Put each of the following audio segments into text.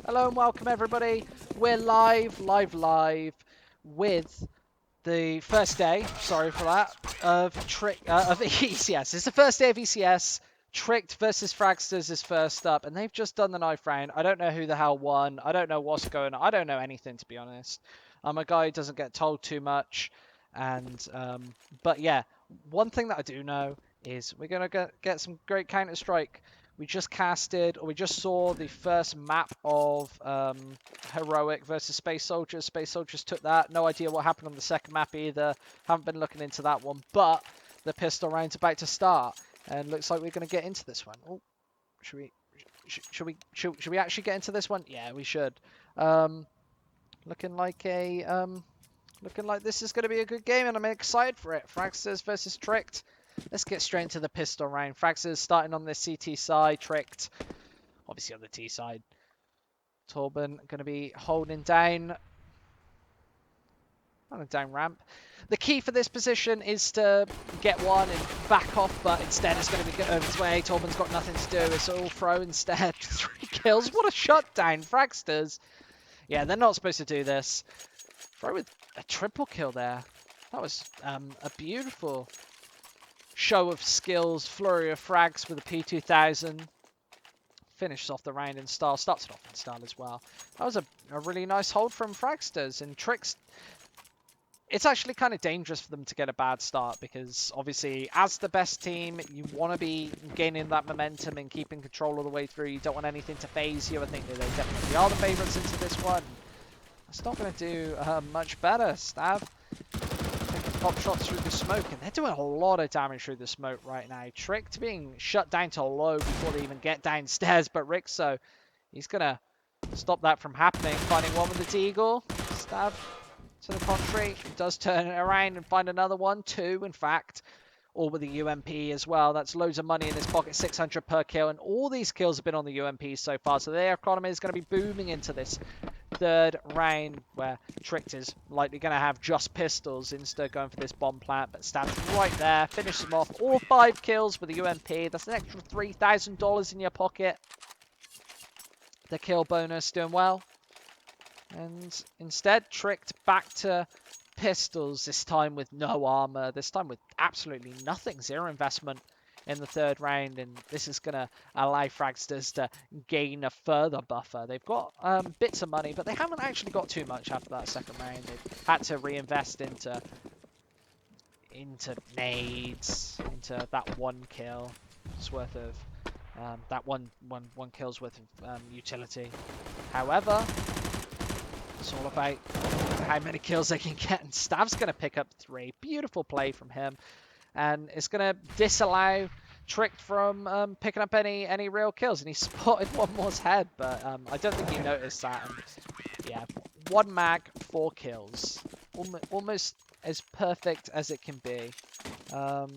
Hello and welcome everybody. We're live with the first day, sorry for that, of ECS. It's the first day of ECS. Tricked versus Fragsters is first up, and they've just done the knife round. I don't know who the hell won. I don't know what's going on. I don't know anything, to be honest. I'm a guy who doesn't get told too much. But yeah, one thing that I do know is we're going to get some great Counter-Strike. We just saw the first map of Heroic versus Space Soldiers. Space Soldiers took that. No idea what happened on the second map either. Haven't been looking into that one. But the pistol round's about to start, and looks like we're going to get into this one. Oh, should we actually get into this one? Yeah, we should. Looking like this is going to be a good game, and I'm excited for it. Fragsters versus Tricked. Let's get straight into the pistol round. Fragsters starting on the CT side, Tricked obviously on the T side. Torben going to be holding down on a down ramp. The key for this position is to get one and back off, but instead it's going to be over his way. Torben's got nothing to do. It's all throw instead. 3 kills. What a shutdown, Fragsters. Yeah, they're not supposed to do this. Throw with a triple kill there. That was a beautiful show of skills, flurry of frags with a P2000. Finishes off the round in style, starts it off in style as well. That was a really nice hold from Fragsters. And Tricks, it's actually kind of dangerous for them to get a bad start, because obviously as the best team, you want to be gaining that momentum and keeping control all the way through. You don't want anything to phase you. I think that they definitely are the favourites into this one. That's not going to do much better. Stav pop shots through the smoke, and they're doing a lot of damage through the smoke right now. Tricked being shut down to low before they even get downstairs, but Rixo, he's gonna stop that from happening. Finding one with the Deagle. Stab to the contrary, he does turn it around and find another one, 2 in fact, all with the UMP as well. That's loads of money in his pocket, 600 per kill, and all these kills have been on the UMP so far, so their economy is going to be booming into this third round, where Tricked is likely going to have just pistols instead of going for this bomb plant, but stands right there, finishes him off. All 5 kills with the UMP. That's an extra $3,000 in your pocket. The kill bonus doing well. And instead, Tricked back to pistols, this time with no armor, this time with absolutely nothing, 0 investment in the third round, and this is going to allow Fragsters to gain a further buffer. They've got bits of money, but they haven't actually got too much after that second round. They've had to reinvest into nades, into that 1 kill. It's worth of that one kill's worth of utility. However, it's all about how many kills they can get, and Stav's going to pick up 3. Beautiful play from him. And it's going to disallow Tricked from picking up any real kills. And he spotted one more's head, but I don't think you noticed that. And yeah, 1 mag, 4 kills. Almost as perfect as it can be. Oh,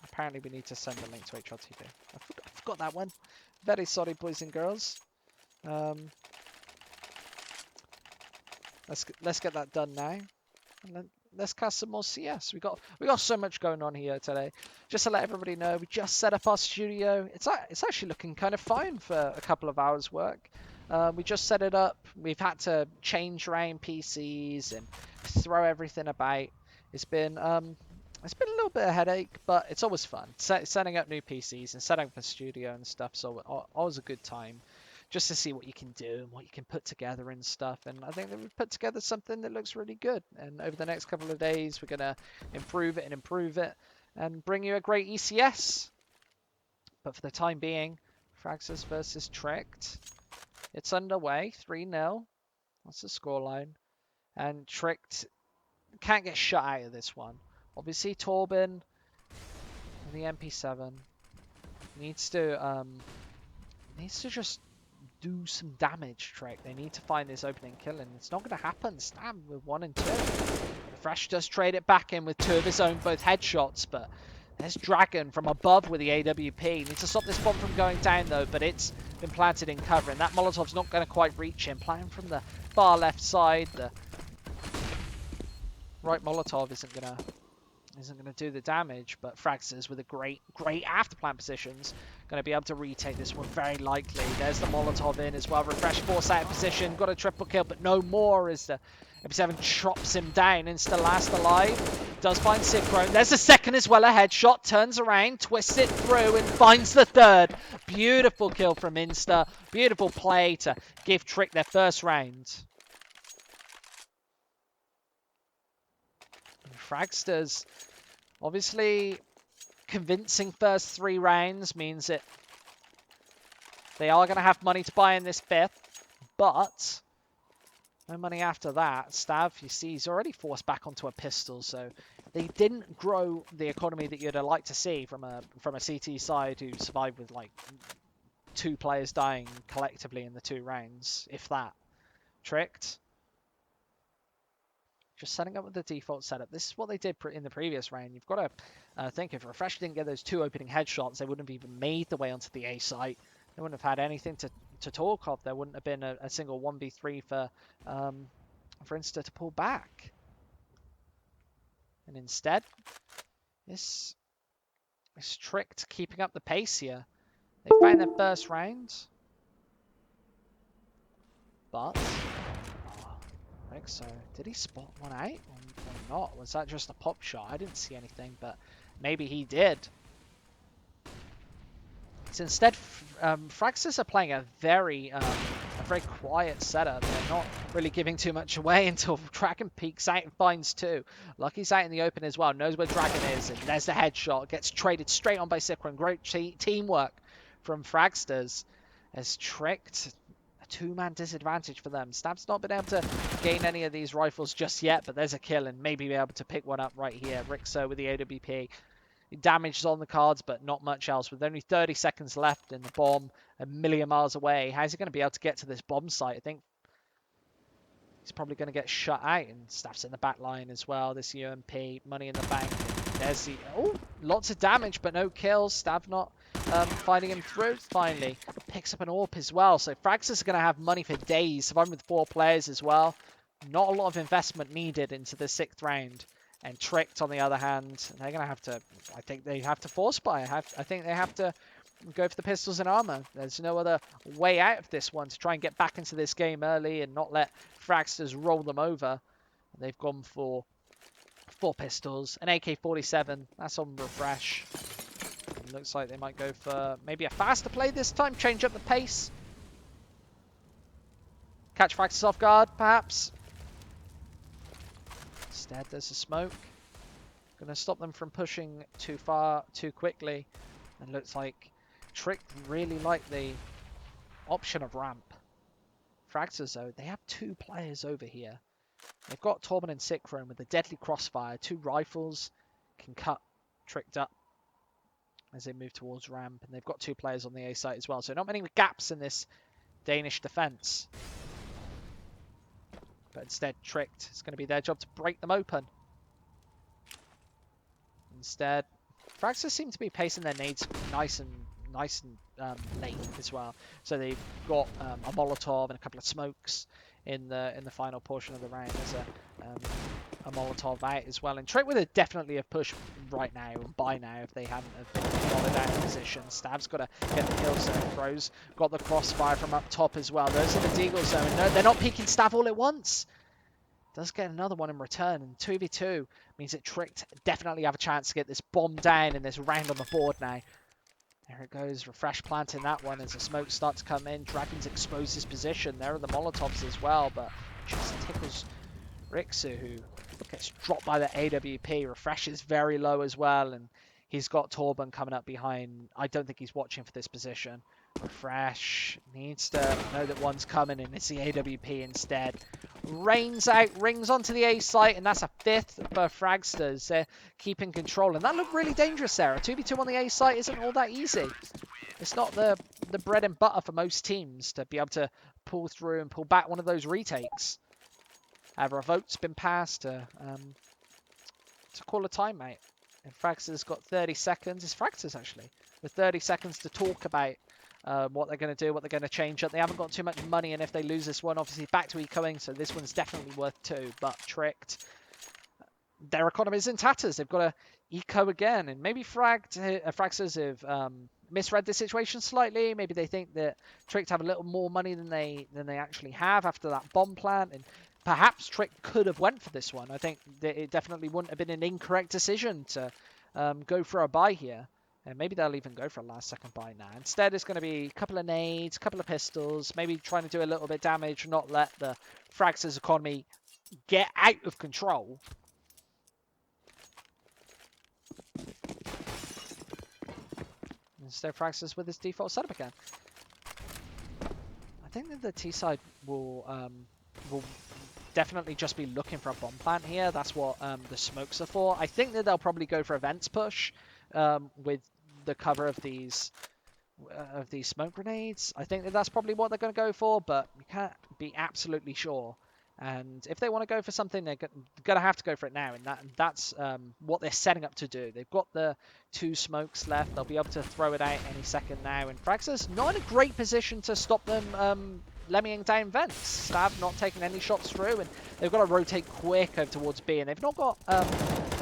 apparently we need to send a link to HRTV. I forgot that one. Very sorry, boys and girls. Let's get that done now. And then let's cast some more CS. We got so much going on here today. Just to let everybody know, we just set up our studio. It's actually looking kind of fine for a couple of hours work. We just set it up. We've had to change around PCs and throw everything about. It's been a little bit of a headache, but it's always fun. Setting up new PCs and setting up a studio and stuff. So always a good time, just to see what you can do and what you can put together and stuff. And I think that we've put together something that looks really good. And over the next couple of days, we're going to improve it and bring you a great ECS. But for the time being, Fragsters versus Tricked. It's underway, 3-0. That's the scoreline. And Tricked can't get shut out of this one. Obviously, Torben and the MP7 needs to just do some damage, Trick. They need to find this opening kill, and it's not going to happen. Stab with 1 and 2. Fresh does trade it back in with 2 of his own, both headshots, but there's Dragon from above with the AWP. Needs to stop this bomb from going down, though, but it's been planted in cover, and that Molotov's not going to quite reach him. Playing from the far left side, the right Molotov isn't gonna do the damage, but Fragsters with a great after plant positions going to be able to retake this one very likely. There's the Molotov in as well. Refresh force out of position, got a triple kill, but no more as the MP7 chops him down. Insta last alive, does find Cyclone. There's a second as well, a headshot, turns around, twists it through and finds the third. Beautiful kill from Insta, beautiful play to give Trick their first round. Fragsters, obviously, convincing first 3 rounds means that they are going to have money to buy in this 5th, but no money after that. Stav, you see, he's already forced back onto a pistol, so they didn't grow the economy that you'd like to see from a CT side who survived with like 2 players dying collectively in the 2 rounds, if that. Tricked. Just setting up with the default setup. This is what they did in the previous round. You've got to think if Refresh didn't get those 2 opening headshots, they wouldn't have even made the way onto the A site. They wouldn't have had anything to talk of. There wouldn't have been a single 1v3 for Insta to pull back. And instead, this Tricked keeping up the pace here. They found their first round, but so did he spot one out or not? Was that just a pop shot? I didn't see anything, but maybe he did. So instead, Fragsters are playing a very quiet setup. They're not really giving too much away until Dragon peeks out and finds 2. Lucky's out in the open as well, knows where Dragon is, and there's the headshot. Gets traded straight on by Cyclone. Great teamwork from Fragsters. As Tricked, 2-man disadvantage for them. Stab's not been able to gain any of these rifles just yet, but there's a kill and maybe be able to pick one up right here. Rixo with the AWP. Damage is on the cards, but not much else. With only 30 seconds left and the bomb a million miles away, how's he going to be able to get to this bomb site? I think he's probably going to get shut out, and Staff's in the back line as well. This UMP, money in the bank. There's the... Oh, lots of damage, but no kills. Staff not finding him through. Finally, picks up an AWP as well. So Fragsters are going to have money for days. Surviving with 4 players as well. Not a lot of investment needed into the 6th round. And Tricked, on the other hand, they're going to have to... I think they have to force buy. I think they have to go for the pistols and armor. There's no other way out of this one to try and get back into this game early and not let Fragsters roll them over. They've gone for 4 pistols, an AK-47. That's on Refresh. It looks like they might go for maybe a faster play this time, change up the pace. Catch Fragsters off guard, perhaps. Instead, there's a smoke. Going to stop them from pushing too far, too quickly. And looks like Trick really like the option of ramp. Fragsters, though, they have 2 players over here. They've got Torben and Cyclone with the deadly crossfire. 2 rifles can cut Tricked up as they move towards ramp. And they've got 2 players on the A site as well. So not many gaps in this Danish defense. But instead, Tricked. It's going to be their job to break them open. Instead, Fragsters seem to be pacing their nades nice and late as well. So they've got a Molotov and a couple of smokes in the final portion of the round. There's a Molotov out as well. And Trick would have definitely have pushed right now and by now if they hadn't have been followed out of position. Stab's got to get the kill zone. Throws got the crossfire from up top as well. Those are the deagle zone. No, they're not peeking Stab all at once. Does get another one in return. And 2v2 means that Tricked definitely have a chance to get this bomb down and this round on the board now. There it goes. Refresh planting that one as the smoke starts to come in. Dragons expose his position. There are the Molotovs as well, but just tickles Rixu, who gets dropped by the AWP. Refresh is very low as well, and He's got Torben coming up behind. I don't think he's watching for this position. Refresh needs to know that one's coming, and it's the AWP instead. Rains out, rings onto the A site, and that's a 5th for Fragsters. They're keeping control, and that looked really dangerous there. A 2v2 on the A site isn't all that easy. It's not the bread and butter for most teams to be able to pull through and pull back one of those retakes. However, a vote's been passed to call a timeout. And Fragsters got 30 seconds. It's Fragsters, actually, with 30 seconds to talk about what they're going to do, what they're going to change up. They haven't got too much money, and if they lose this one, obviously back to ecoing, so this one's definitely worth 2, but Tricked. Their economy's in tatters. They've got to eco again, and maybe Fragsters have misread the situation slightly. Maybe they think that Tricked have a little more money than they actually have after that bomb plant, and perhaps Trick could have went for this one. I think that it definitely wouldn't have been an incorrect decision to go for a buy here. And maybe they'll even go for a last-second buy now. Instead, it's going to be a couple of nades, a couple of pistols, maybe trying to do a little bit of damage, not let the Fragsters economy get out of control. Instead, Fragsters with his default setup again. I think that the T side will definitely just be looking for a bomb plant here. That's what the smokes are for. I think that they'll probably go for a vents push with the cover of these smoke grenades. I think that that's probably what they're going to go for, but you can't be absolutely sure. And if they want to go for something, they're going to have to go for it now, and that's what they're setting up to do. They've got the 2 smokes left. They'll be able to throw it out any second now, and Fragsters not in a great position to stop them lemmying down vents. Stab not taking any shots through, and they've got to rotate quick over towards B, and they've not got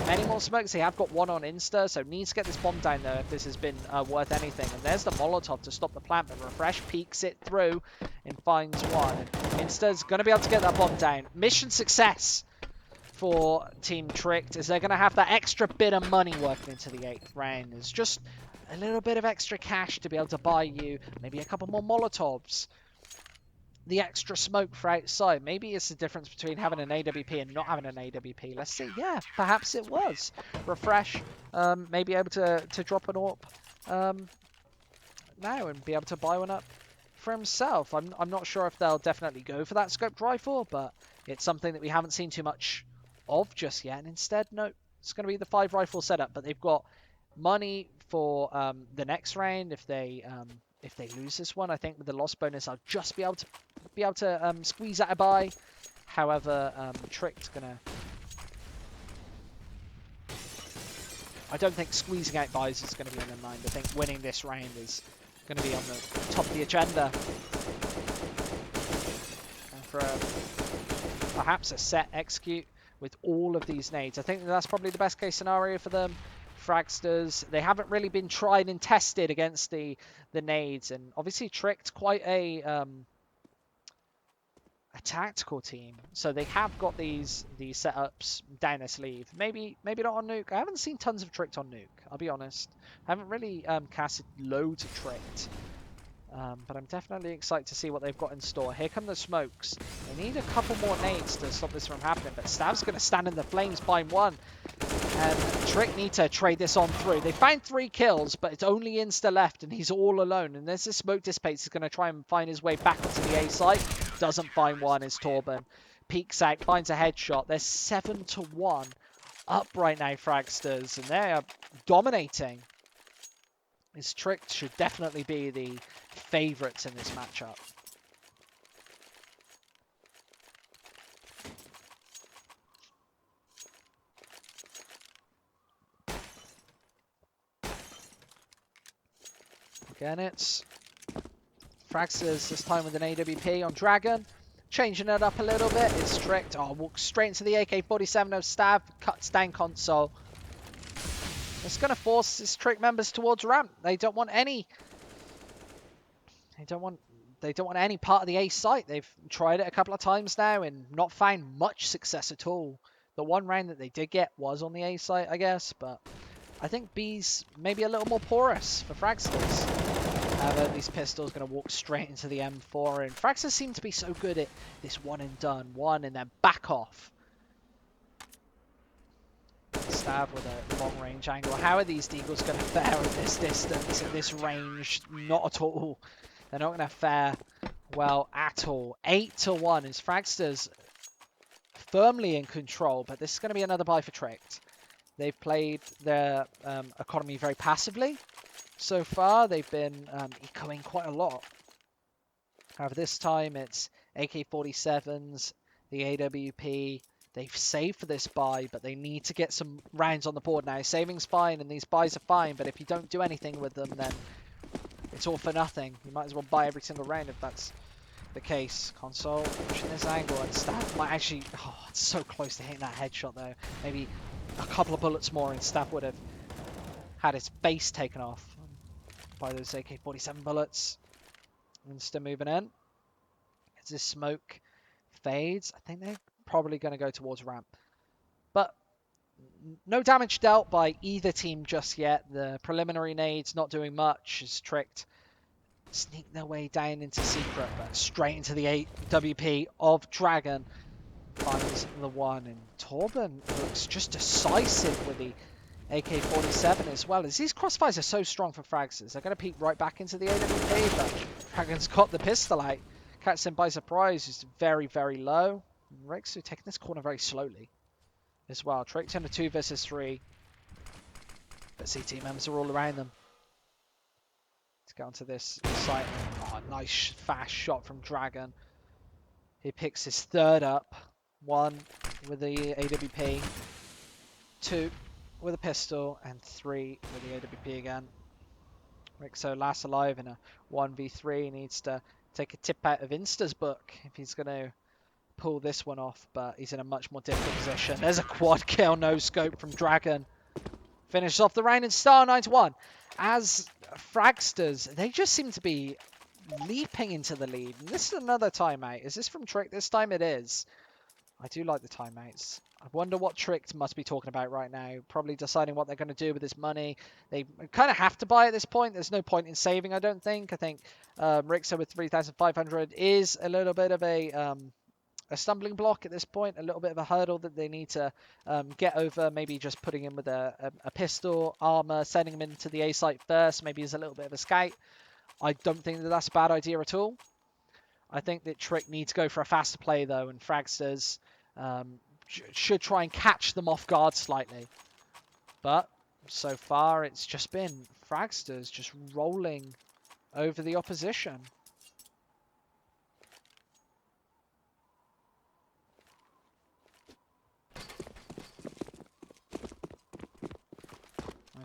many more smokes. They have got one on Insta, so needs to get this bomb down there if this has been worth anything. And there's the Molotov to stop the plant, but Refresh peeks it through and finds one. And Insta's going to be able to get that bomb down. Mission success for Team Tricked, as they're going to have that extra bit of money working into the 8th round. It's just a little bit of extra cash to be able to buy you maybe a couple more Molotovs. The extra smoke for outside. Maybe it's the difference between having an AWP and not having an AWP. Let's see. Yeah, perhaps it was. Refresh, maybe able to drop an AWP now and be able to buy one up for himself. I'm not sure if they'll definitely go for that scoped rifle, but it's something that we haven't seen too much of just yet. And instead, no, it's going to be the 5 rifle setup. But they've got money for the next round if they lose this one. I think with the loss bonus, I'll just be able to squeeze out a buy. However, Tricked's gonna. I don't think squeezing out buys is going to be on their mind. I think winning this round is going to be on the top of the agenda. And for perhaps a set execute with all of these nades, I think that's probably the best case scenario for them. Fragsters, they haven't really been tried and tested against the nades, and obviously Tricked quite a tactical team, so they have got these setups down their sleeve. Maybe not on Nuke. I haven't seen tons of Tricked on Nuke, I'll be honest. I haven't really casted loads of Tricked, but I'm definitely excited to see what they've got in store. Here come the smokes. They need a couple more nades to stop this from happening, but Stav's going to stand in the flames, find one. And Trick need to trade this on through. They found 3 kills, but it's only Insta left, and he's all alone. And there's this smoke dissipates. He's going to try and find his way back onto the A site. Doesn't find one. Is Torben. Peeks out, finds a headshot. They're 7-1 up right now, Fragsters, and they are dominating. His Trick should definitely be the favourites in this matchup. Again, it's Fragsters this time with an AWP on Dragon. Changing it up a little bit. It's Tricked. Oh, walks straight into the AK-47 of Stab. Cuts down console. It's going to force his Trick members towards ramp. They don't want any. They don't want any part of the A site. They've tried it a couple of times now and not found much success at all. The one round that they did get was on the A site, I guess, but I think B's maybe a little more porous for Fragsters. These pistols going to walk straight into the M4, and Fragsters seem to be so good at this one and done, one and then back off. Stab with a long range angle. How are these deagles going to fare at this distance, at this range? Not at all. They're not going to fare well at all. 8-1 is Fragsters firmly in control, but this is going to be another buy for Tricked. They've played their economy very passively so far. They've been ecoing quite a lot. However, this time it's AK-47s, the AWP. They've saved for this buy, but they need to get some rounds on the board now. Saving's fine, and these buys are fine, but if you don't do anything with them, then it's all for nothing. You might as well buy every single round if that's the case. Console pushing this angle, and Staff might actually... Oh, it's so close to hitting that headshot, though. Maybe a couple of bullets more, and Staff would have had its base taken off by those AK-47 bullets. Insta moving in. As this smoke fades, I think they're probably going to go towards ramp. But no damage dealt by either team just yet. The preliminary nades not doing much as Tricked sneak their way down into secret, but straight into the AWP of Dragon. Finds the one, and Torben looks just decisive with the AK-47 as well. As these crossfires are so strong for Fragsters, they're going to peek right back into the AWP, but Dragon's got the pistol out. Catches him by surprise. He's very, very low. Rexu taking this corner very slowly as well. Tricked under 2 versus 3. But CT members are all around them. Let's get onto this site. Oh, nice fast shot from Dragon. He picks his third up. 1 with the AWP. 2 with a pistol. And 3 with the AWP again. Rixo last alive in a 1v3. He needs to take a tip out of Insta's book if he's going to pull this one off, but he's in a much more difficult position. There's a quad kill, no scope from Dragon. Finishes off the round in style 9-1. As Fragsters, they just seem to be leaping into the lead. And this is another timeout. Is this from Trick? This time it is. I do like the timeouts. I wonder what Tricked must be talking about right now. Probably deciding what they're going to do with this money. They kind of have to buy at this point. There's no point in saving, I don't think. I think Rixo with 3,500 is a little bit of a stumbling block at this point. A little bit of a hurdle that they need to get over. Maybe just putting him with a pistol, armor, sending him into the A site first. Maybe as a little bit of a scout. I don't think that that's a bad idea at all. I think that Trick needs to go for a faster play, though, and Fragsters should try and catch them off guard slightly. But so far, it's just been Fragsters just rolling over the opposition.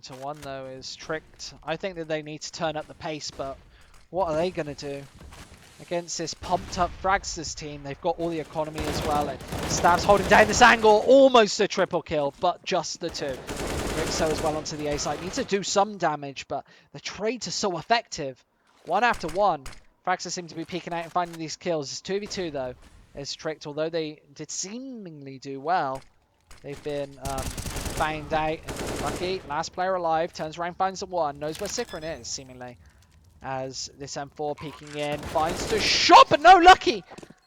To 1 though is Tricked. I think that they need to turn up the pace, but what are they going to do against this pumped up Fragsters team? They've got all the economy as well, and Stab's holding down this angle, almost a triple kill, but just the 2. Rixo as well onto the A side, needs to do some damage, but the trades are so effective. 1 after 1. Fragsters seem to be peeking out and finding these kills. It's 2v2 though, as Tricked, although they did seemingly do well, they've been found out and lucky. Last player alive, turns around, finds the 1, knows where Sikron is, seemingly. As this M4 peeking in, finds the shot, but no lucky!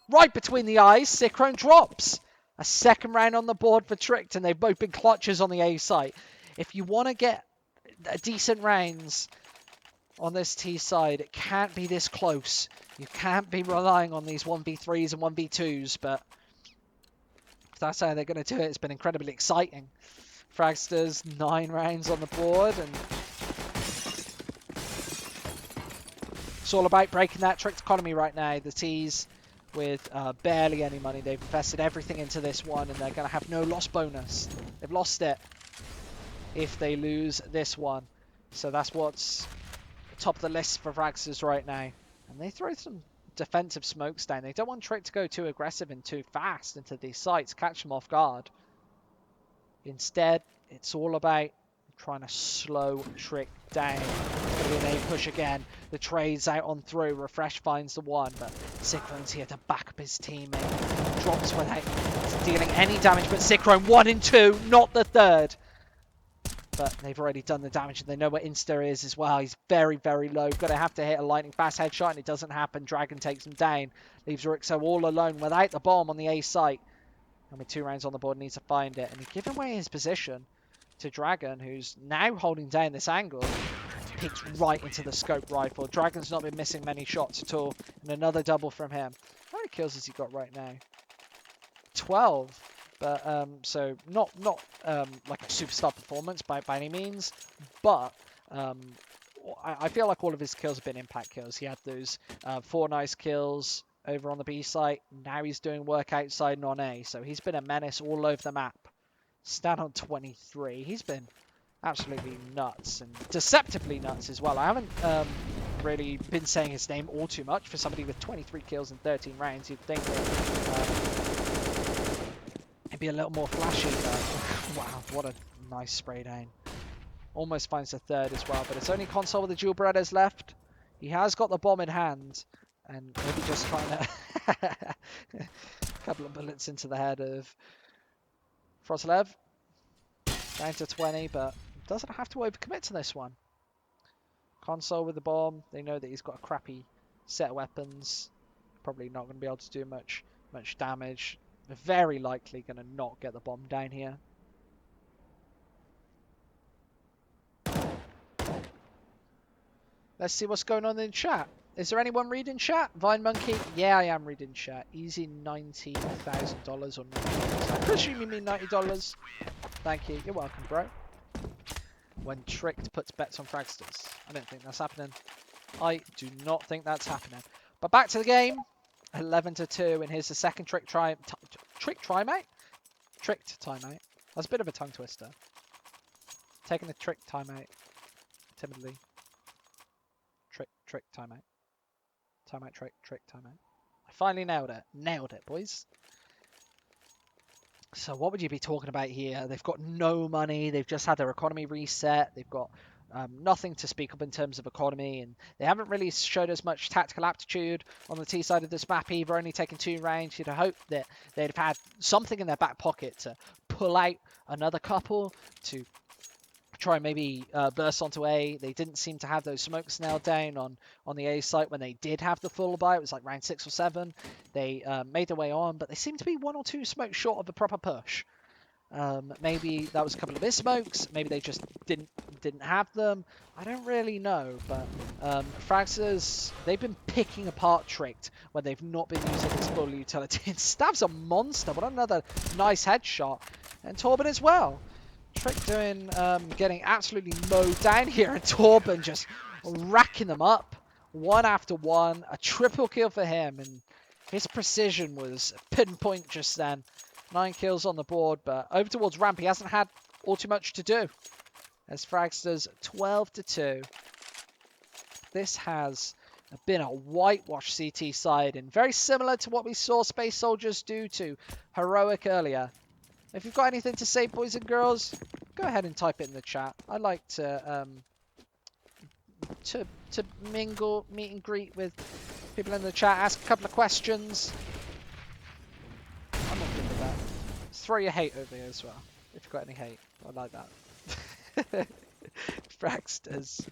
Right between the eyes, Sikron drops. A second round on the board for Tricked, and they've both been clutches on the A site. If you want to get decent rounds on this T side, it can't be this close. You can't be relying on these 1v3s and 1v2s, but if that's how they're going to do it, it's been incredibly exciting. Fragsters, 9 rounds on the board, and it's all about breaking that Tricked economy right now. The T's with barely any money. They've invested everything into this one, and they're going to have no loss bonus. They've lost it if they lose this one. So that's what's top of the list for Fragsters right now. And they throw some defensive smokes down. They don't want Trick to go too aggressive and too fast into these sites, catch them off guard. Instead, it's all about trying to slow Trick down. It's going to be an A push again. The trade's out on through. Refresh finds the 1, but Sikron's here to back up his teammate. Drops without dealing any damage, but Sikron 1 and 2, not the 3rd. But they've already done the damage, and they know where Insta is as well. He's very, very low. Going to have to hit a lightning fast headshot, and it doesn't happen. Dragon takes him down. Leaves Rixo all alone without the bomb on the A site. And with 2 rounds on the board, needs to find it. And he's giving away his position to Dragon, who's now holding down this angle. Peeks right into the scope rifle. Dragon's not been missing many shots at all. And another double from him. How many kills has he got right now? 12. But so not like a superstar performance by any means. But I feel like all of his kills have been impact kills. He had those 4 nice kills over on the B site. Now he's doing work outside and on A. So he's been a menace all over the map. Stat on 23. He's been absolutely nuts and deceptively nuts as well. I haven't really been saying his name all too much for somebody with 23 kills in 13 rounds. You'd think that it'd be a little more flashy, but wow, what a nice spray down. Almost finds the 3rd as well, but it's only Console with the dual Berettas left. He has got the bomb in hand and maybe just trying to a couple of bullets into the head of Frostlev. Down to 20, but doesn't have to overcommit to this one. Console with the bomb. They know that he's got a crappy set of weapons. Probably not going to be able to do much damage. Very likely going to not get the bomb down here. Let's see what's going on in chat. Is there anyone reading chat? Vine Monkey? Yeah, I am reading chat. Easy $90,000 or $90. I presume you mean $90. Thank you. You're welcome, bro. When Tricked puts bets on Fragsters. I don't think that's happening. I do not think that's happening. But back to the game. 11-2, and here's the second trick timeout. Tricked timeout. That's a bit of a tongue twister. Taking the trick timeout. Timidly. Trick timeout. Timeout, trick timeout. I finally nailed it. Nailed it, boys. So what would you be talking about here? They've got no money. They've just had their economy reset. They've got nothing to speak of in terms of economy, and they haven't really showed as much tactical aptitude on the T side of this map either, only taking 2 rounds. You'd hope that they'd have had something in their back pocket to pull out another couple to try and maybe burst onto A. They didn't seem to have those smokes nailed down on the A site when they did have the full buy. It was like round 6 or 7. They made their way on, but they seemed to be 1 or 2 smokes short of a proper push. Maybe that was a couple of missed smokes. Maybe they just didn't have them. I don't really know, but Fragsters, they've been picking apart Tricked when they've not been using his full utility. And Stav's a monster. What another nice headshot. And Torben as well. Trick doing, getting absolutely mowed down here, and Torben just racking them up one after one. A triple kill for him, and his precision was pinpoint just then. 9 kills on the board, but over towards ramp, he hasn't had all too much to do. As Fragsters 12-2. This has been a whitewash CT side, and very similar to what we saw Space Soldiers do to Heroic earlier. If you've got anything to say, boys and girls, go ahead and type it in the chat. I like to mingle, meet and greet with people in the chat, ask a couple of questions. I'm not good with that. Throw your hate over here as well, if you've got any hate. I like that. Fragsters.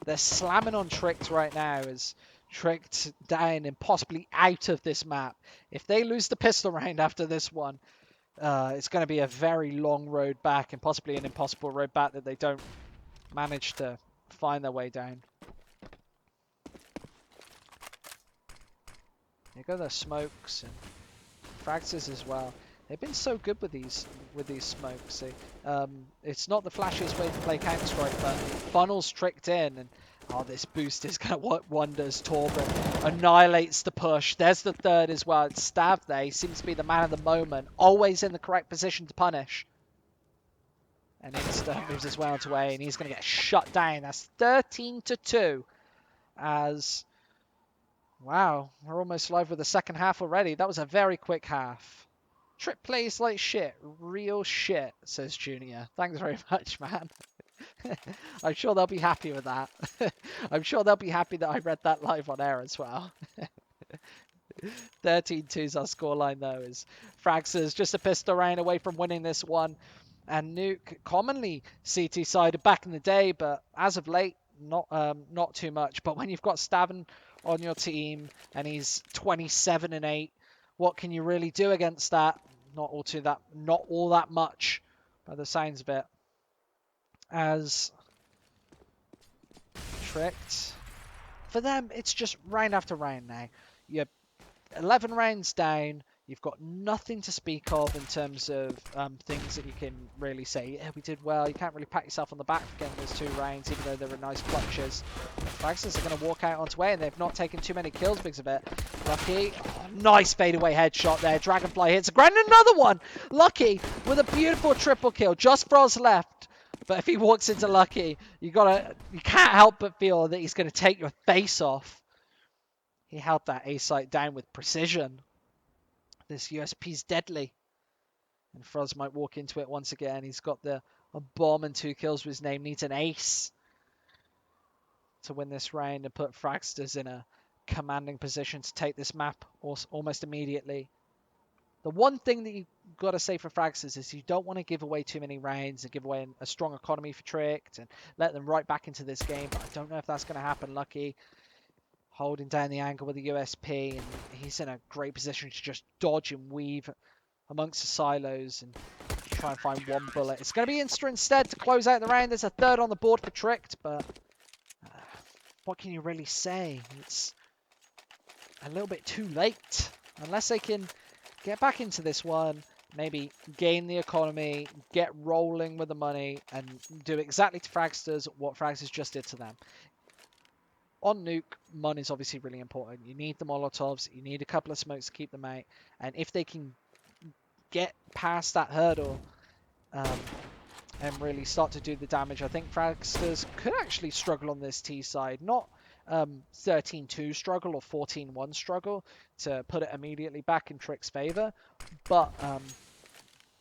They're slamming on Tricked right now as Tricked down and possibly out of this map. If they lose the pistol round after this one, it's going to be a very long road back, and possibly an impossible road back that they don't manage to find their way down. Here go the smokes and Fragsters as well. They've been so good with these smokes. It's not the flashiest way to play Counter-Strike, but funnels Tricked in, and oh, this boost is going to work wonders. Torben annihilates the push. There's the 3rd as well. It's Stav there. He seems to be the man of the moment. Always in the correct position to punish. And Insta moves his way onto A, and he's going to get shut down. That's 13-2. As, wow, we're almost live with the second half already. That was a very quick half. Trick plays like shit. Real shit, says Junior. Thanks very much, man. I'm sure they'll be happy with that. I'm sure they'll be happy that I read that live on air as well. 13-2 is our scoreline though, as Fragsters just a pistol round away from winning this one. And Nuke, commonly CT sided back in the day, but as of late, not too much. But when you've got Stavin on your team and he's 27-8, what can you really do against that? not all that much by the sounds of it. As Tricked, for them, it's just round after round now. You're 11 rounds down. You've got nothing to speak of in terms of things that you can really say, yeah, we did well. You can't really pat yourself on the back for getting those 2 rounds, even though they were nice clutches. Fragsters are going to walk out onto way, and they've not taken too many kills because of it. Lucky, nice fadeaway headshot there. Dragonfly hits the ground, another one. Lucky with a beautiful triple kill. Just Froz left. But if he walks into Lucky, you can't help but feel that he's going to take your face off. He held that A site down with precision. This USP's deadly. And Froz might walk into it once again. He's got a bomb and 2 kills with his name. Needs an ace to win this round and put Fragsters in a commanding position to take this map almost immediately. The one thing that you've got to say for Fragsters is you don't want to give away too many rounds and give away a strong economy for Tricked and let them right back into this game. But I don't know if that's going to happen. Lucky holding down the angle with the USP, and he's in a great position to just dodge and weave amongst the silos and try and find one bullet. It's going to be Insta instead to close out the round. There's a 3rd on the board for Tricked, but what can you really say? It's a little bit too late. Unless they can get back into this one, maybe gain the economy, get rolling with the money, and do exactly to Fragsters what Fragsters just did to them. On Nuke, money is obviously really important. You need the Molotovs, you need a couple of smokes to keep them out, and if they can get past that hurdle and really start to do the damage, I think Fragsters could actually struggle on this T side. Not 13-2 struggle or 14-1 struggle to put it immediately back in Trick's favor, but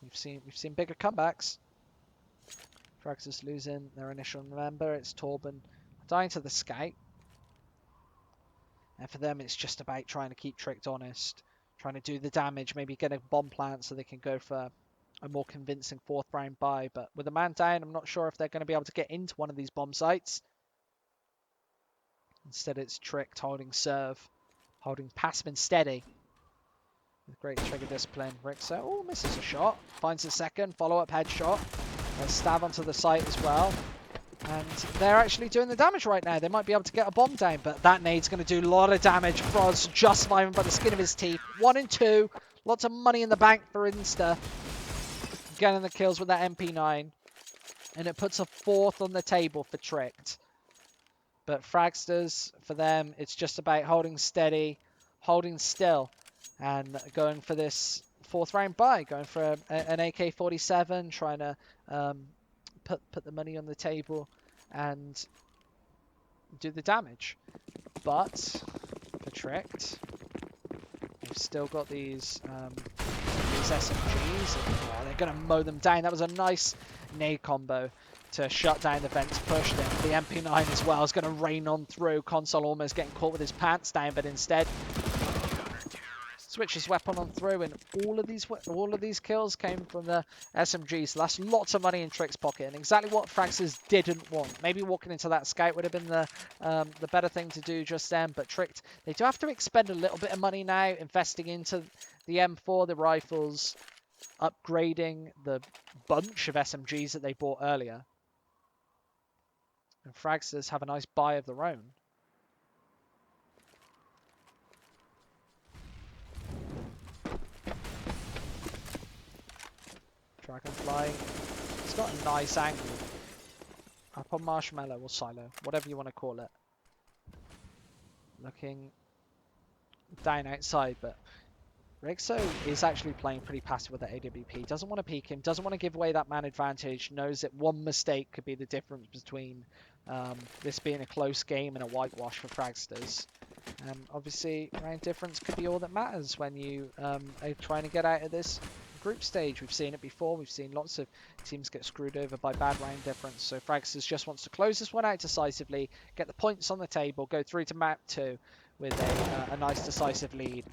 we've seen bigger comebacks. Fragsters losing their initial member. It's Torben dying to the Scout. And for them, it's just about trying to keep Tricked honest, trying to do the damage, maybe get a bomb plant so they can go for a more convincing 4th round buy. But with a man down, I'm not sure if they're going to be able to get into one of these bomb sites. Instead, it's Tricked holding serve, holding passive and steady. With great trigger discipline. Rixo, misses a shot, finds a second, follow-up headshot. A stab onto the site as well. And they're actually doing the damage right now. They might be able to get a bomb down, but that nade's going to do a lot of damage. Froz just surviving by the skin of his teeth. 1 and 2. Lots of money in the bank for Insta. Getting the kills with that MP9. And it puts a 4th on the table for Tricked. But Fragsters, for them, it's just about holding steady, holding still, and going for this 4th round buy. Going for an AK-47, trying to put the money on the table and do the damage. But for Tricked, they've still got these SMGs, and they're going to mow them down. That was a nice nade combo to shut down the vents, push them. The MP9 as well is going to rain on through. Console almost getting caught with his pants down, but instead switches weapon on through, and all of these kills came from the SMGs. So that's lots of money in Trick's pocket, and exactly what Fragsters didn't want. Maybe walking into that Scout would have been the better thing to do just then, but Tricked, they do have to expend a little bit of money now, investing into the M4, the rifles, upgrading the bunch of SMGs that they bought earlier. And Fragsters have a nice buy of their own. Dragonfly, it's got a nice angle. Up on Marshmallow or Silo, whatever you want to call it. Looking down outside, but Rixo is actually playing pretty passive with that AWP. Doesn't want to peek him, doesn't want to give away that man advantage. Knows that one mistake could be the difference between this being a close game and a whitewash for Fragsters. And obviously, round difference could be all that matters when you are trying to get out of this group stage. We've seen it before. We've seen lots of teams get screwed over by bad round difference. So Fragsters just wants to close this one out decisively, get the points on the table, go through to map 2 with a nice decisive lead.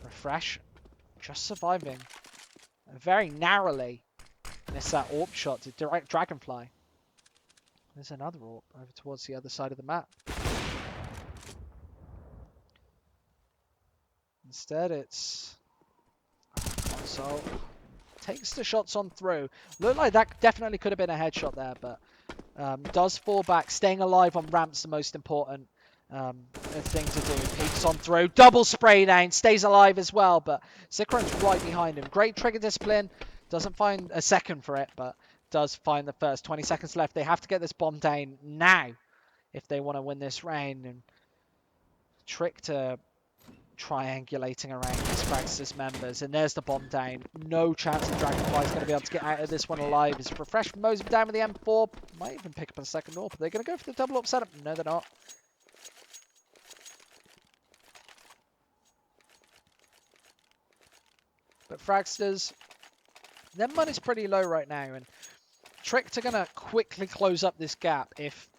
Refresh, just surviving very narrowly. Missed that AWP shot to direct Dragonfly. There's another AWP over towards the other side of the map. Instead, it's Console takes the shots on through. Looked like that definitely could have been a headshot there, but does fall back. Staying alive on ramp's the most important thing to do. Peeks on through, double spray down, stays alive as well, but Sikron's right behind him. Great trigger discipline, doesn't find a second for it, but does find the first. 20 seconds left. They have to get this bomb down now if they want to win this round. And Trick to triangulating around these Fragsters members, and there's the bomb down. No chance of Dragonfly's going to be able to get out of this one alive. It's Refresh mows him down with the M4. Might even pick up a second AWP. They're going to go for the double up setup. No, they're not. But Fragsters, their money's pretty low right now, and Trick are going to quickly close up this gap if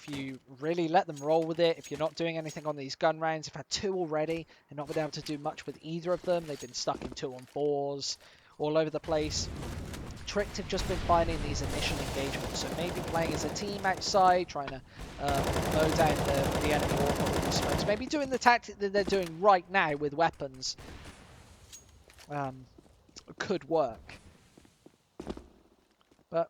you really let them roll with it. If you're not doing anything on these gun rounds, they've had 2 already and not been able to do much with either of them. They've been stuck in 2-on-4s all over the place. Trick have just been finding these initial engagements, so maybe playing as a team outside, trying to mow down the enemy or with the smokes. Maybe doing the tactic that they're doing right now with weapons could work. But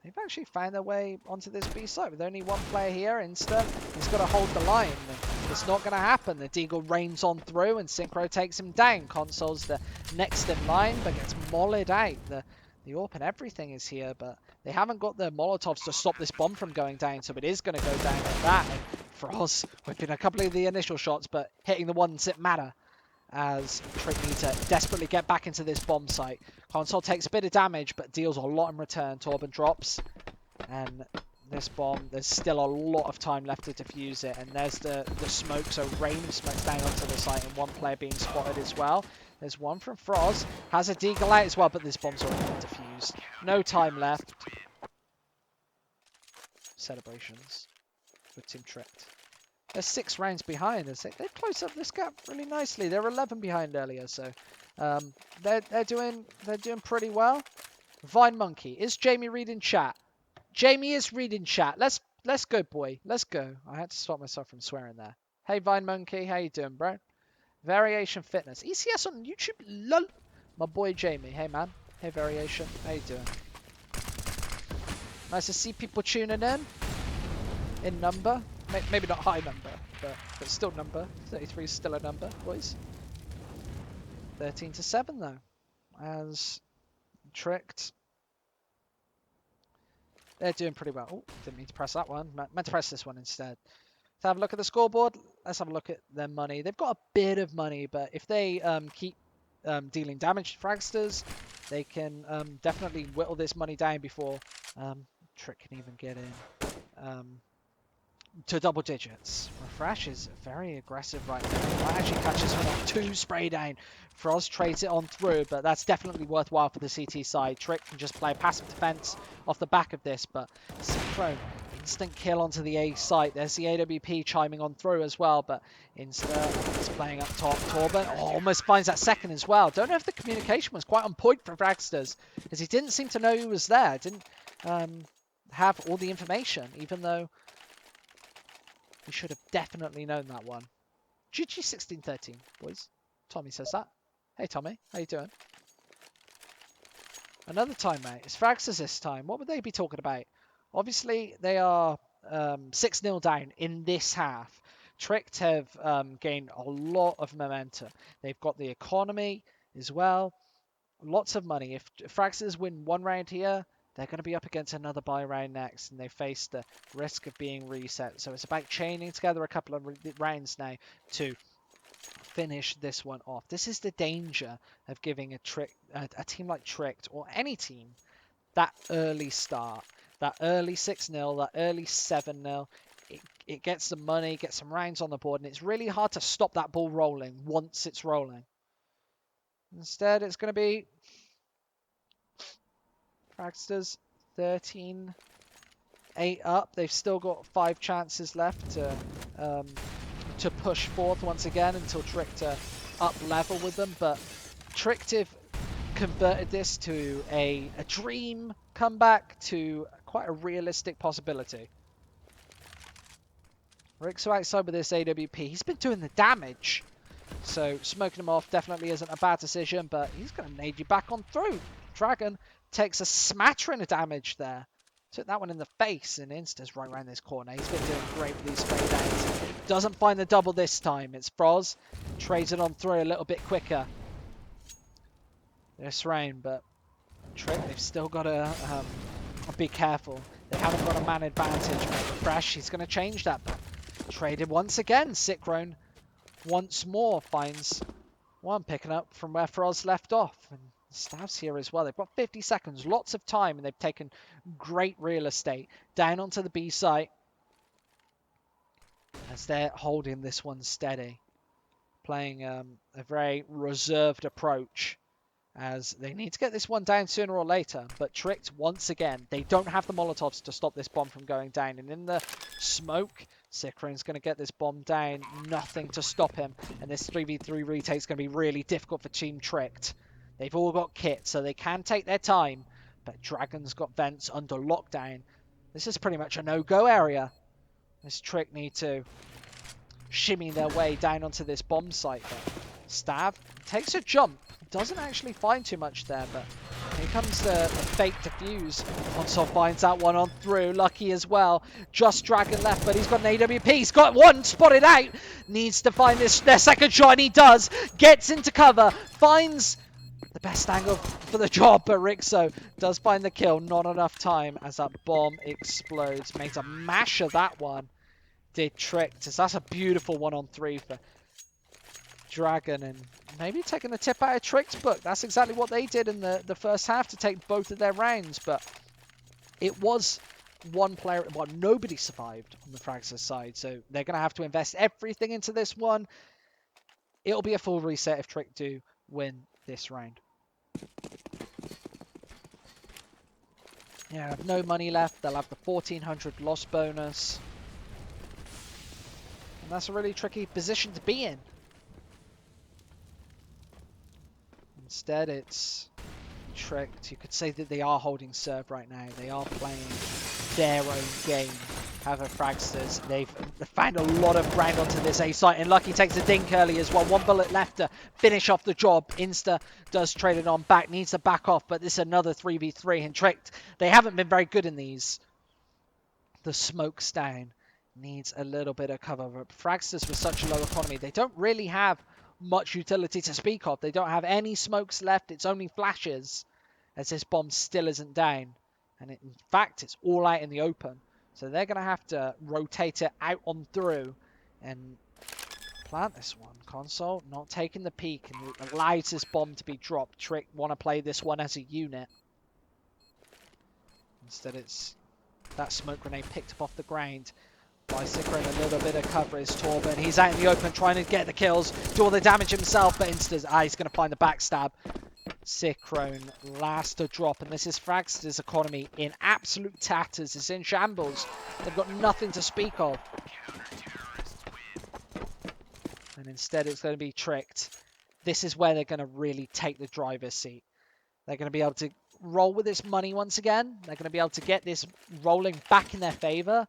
they've actually found their way onto this B site with only one player here. Insta, he's got to hold the line. It's not going to happen. The Deagle rains on through and Synchro takes him down. Console's the next in line, but gets molled out. The AWP and everything is here, but they haven't got the Molotovs to stop this bomb from going down, so it is going to go down like that. And Froz whipping a couple of the initial shots, but hitting the ones that matter, as Trick need to desperately get back into this bomb site. Console takes a bit of damage, but deals a lot in return. Torben drops, and this bomb, there's still a lot of time left to defuse it, and there's the smoke, so rain of smokes down onto the site, and one player being spotted as well. There's one from Froz, has a Deagle out as well, but this bomb's already been defused. No time left. Celebrations with Team Tricked. They're 6 rounds behind. They've closed up this gap really nicely. They were 11 behind earlier, so they're doing pretty well. Vine Monkey, is Jamie reading chat? Jamie is reading chat. Let's go, boy. Let's go. I had to stop myself from swearing there. Hey, Vine Monkey, how you doing, bro? Variation Fitness, ECS on YouTube. Lol. My boy Jamie. Hey, man. Hey, Variation. How you doing? Nice to see people tuning in number. Maybe not high number, but still number. 33 is still a number, boys. 13-7 though, as Tricked. They're doing pretty well. Oh, didn't mean to press that one. Meant to press this one instead. Let's have a look at the scoreboard. Let's have a look at their money. They've got a bit of money, but if they keep dealing damage to Fragsters, they can definitely whittle this money down before Trick can even get in. To double digits. Refresh is very aggressive right now. That actually catches him on 2 spray down. Froz trades it on through, but that's definitely worthwhile for the CT side. Trick can just play passive defense off the back of this, but Synchro, instant kill onto the A site. There's the AWP chiming on through as well, but Insta is playing up top. Torben almost finds that second as well. Don't know if the communication was quite on point for Fragsters, because he didn't seem to know he was there. Didn't have all the information, even though we should have definitely known that one. GG 16-13, boys. Tommy says that. Hey, Tommy. How you doing? Another timeout. It's Fragsters this time. What would they be talking about? Obviously, they are 6-0 down in this half. Tricked have gained a lot of momentum. They've got the economy as well. Lots of money. If Fragsters win one round here, they're going to be up against another buy round next, and they face the risk of being reset. So it's about chaining together a couple of rounds now to finish this one off. This is the danger of giving a team like Tricked, or any team, that early start, that early 6-0, that early 7-0. It gets some money, gets some rounds on the board, and it's really hard to stop that ball rolling once it's rolling. Instead, it's going to be Fragsters 13-8 up. They've still got 5 chances left to push forth once again until Tricked up level with them. But Tricked have converted this to a dream comeback to quite a realistic possibility. Rick's outside with this AWP. He's been doing the damage. so smoking him off definitely isn't a bad decision, but he's going to nade you back on through. Dragon takes a smattering of damage there. Took that one in the face, and Insta's right around this corner. He's been doing great with these spray downs. Doesn't find the double this time. It's Froz. Trades it on through a little bit quicker this round, but Trick, they've still got to be careful. They haven't got a man advantage. Fresh, he's going to change that. But traded once again. Cyclone once more finds one, picking up from where Froz left off. And Stav's here as well. They've got 50 seconds, lots of time, and they've taken great real estate. Down onto the B site as they're holding this one steady. Playing a very reserved approach, as they need to get this one down sooner or later. But Tricked once again. They don't have the Molotovs to stop this bomb from going down. And in the smoke, Cyclone's going to get this bomb down. Nothing to stop him. And this 3v3 retake is going to be really difficult for Team Tricked. They've all got kit, so they can take their time. But Dragon's got vents under lockdown. This is pretty much a no-go area. This Trick need to shimmy their way down onto this bomb site. But Stav takes a jump. Doesn't actually find too much there, but here comes the fake defuse. Console finds that one on through. Lucky as well. Just Dragon left, but he's got an AWP. He's got one spotted out. Needs to find their second shot, and he does. Gets into cover. Finds the best angle for the job, but Rixo does find the kill. Not enough time as that bomb explodes. Makes a mash of that one. Did Tricked. That's a beautiful 1-on-3 for Dragon, and maybe taking the tip out of Tricked's book. That's exactly what they did in the first half to take both of their rounds, but it was one player, well, nobody survived on the Fragsters side, so they're going to have to invest everything into this one. It'll be a full reset if Trick do win this round. Yeah, have no money left. They'll have the 1400 loss bonus, and that's a really tricky position to be in. Instead, it's Tricked. You could say that they are holding serve right now. They are playing their own game. However, Fragsters, they've found a lot of ground onto this A site, and Lucky takes a dink early as well. One bullet left to finish off the job. Insta does trade it on back, needs to back off, but this is another 3v3, and Tricked, they haven't been very good in these. The smoke's down. Needs a little bit of cover, but Fragsters with such a low economy, they don't really have much utility to speak of. They don't have any smokes left. It's only flashes, as this bomb still isn't down. And in fact, it's all out in the open. So they're going to have to rotate it out on through and plant this one. Console not taking the peek and allows this bomb to be dropped. Trick want to play this one as a unit. Instead, it's that smoke grenade picked up off the ground by Cyclone. A little bit of cover is Torben. He's out in the open trying to get the kills, do all the damage himself, but Insta's he's going to find the backstab. Cyclone last to drop, and this is Fragsters' economy in absolute tatters. It's in shambles. They've got nothing to speak of. And instead it's going to be Tricked. This is where they're going to really take the driver's seat. They're going to be able to roll with this money once again. They're going to be able to get this rolling back in their favor.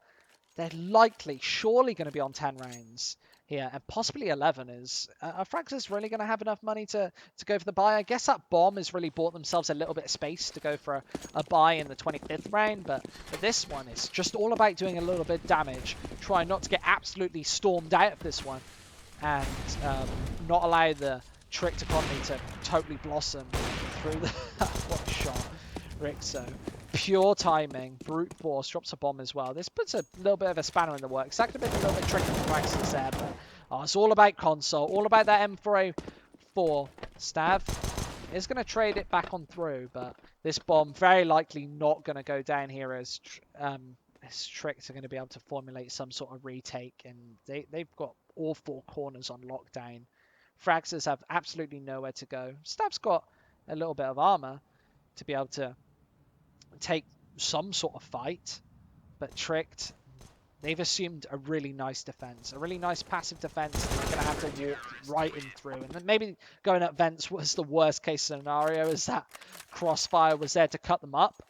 They're likely, surely going to be on 10 rounds here, and possibly 11. Is Fragsters really going to have enough money to go for the buy? I guess that bomb has really bought themselves a little bit of space to go for a buy in the 25th round, but for this one, it's just all about doing a little bit of damage, trying not to get absolutely stormed out of this one, and not allow the Tricked economy to totally blossom through the... What a shot. Rixo. Pure timing, brute force, drops a bomb as well. This puts a little bit of a spanner in the works. That could have been a little bit tricky for Fragsters there, but it's all about console, all about that M4A4. Stav is going to trade it back on through, but this bomb very likely not going to go down here as Tricks are going to be able to formulate some sort of retake, and they've got all four corners on lockdown. Fragsters have absolutely nowhere to go. Stav's got a little bit of armor to be able to take some sort of fight, but Tricked, they've assumed a really nice defense, a really nice passive defense, and they're going to have to walk right in through. And then maybe going up vents was the worst case scenario, as that crossfire was there to cut them up.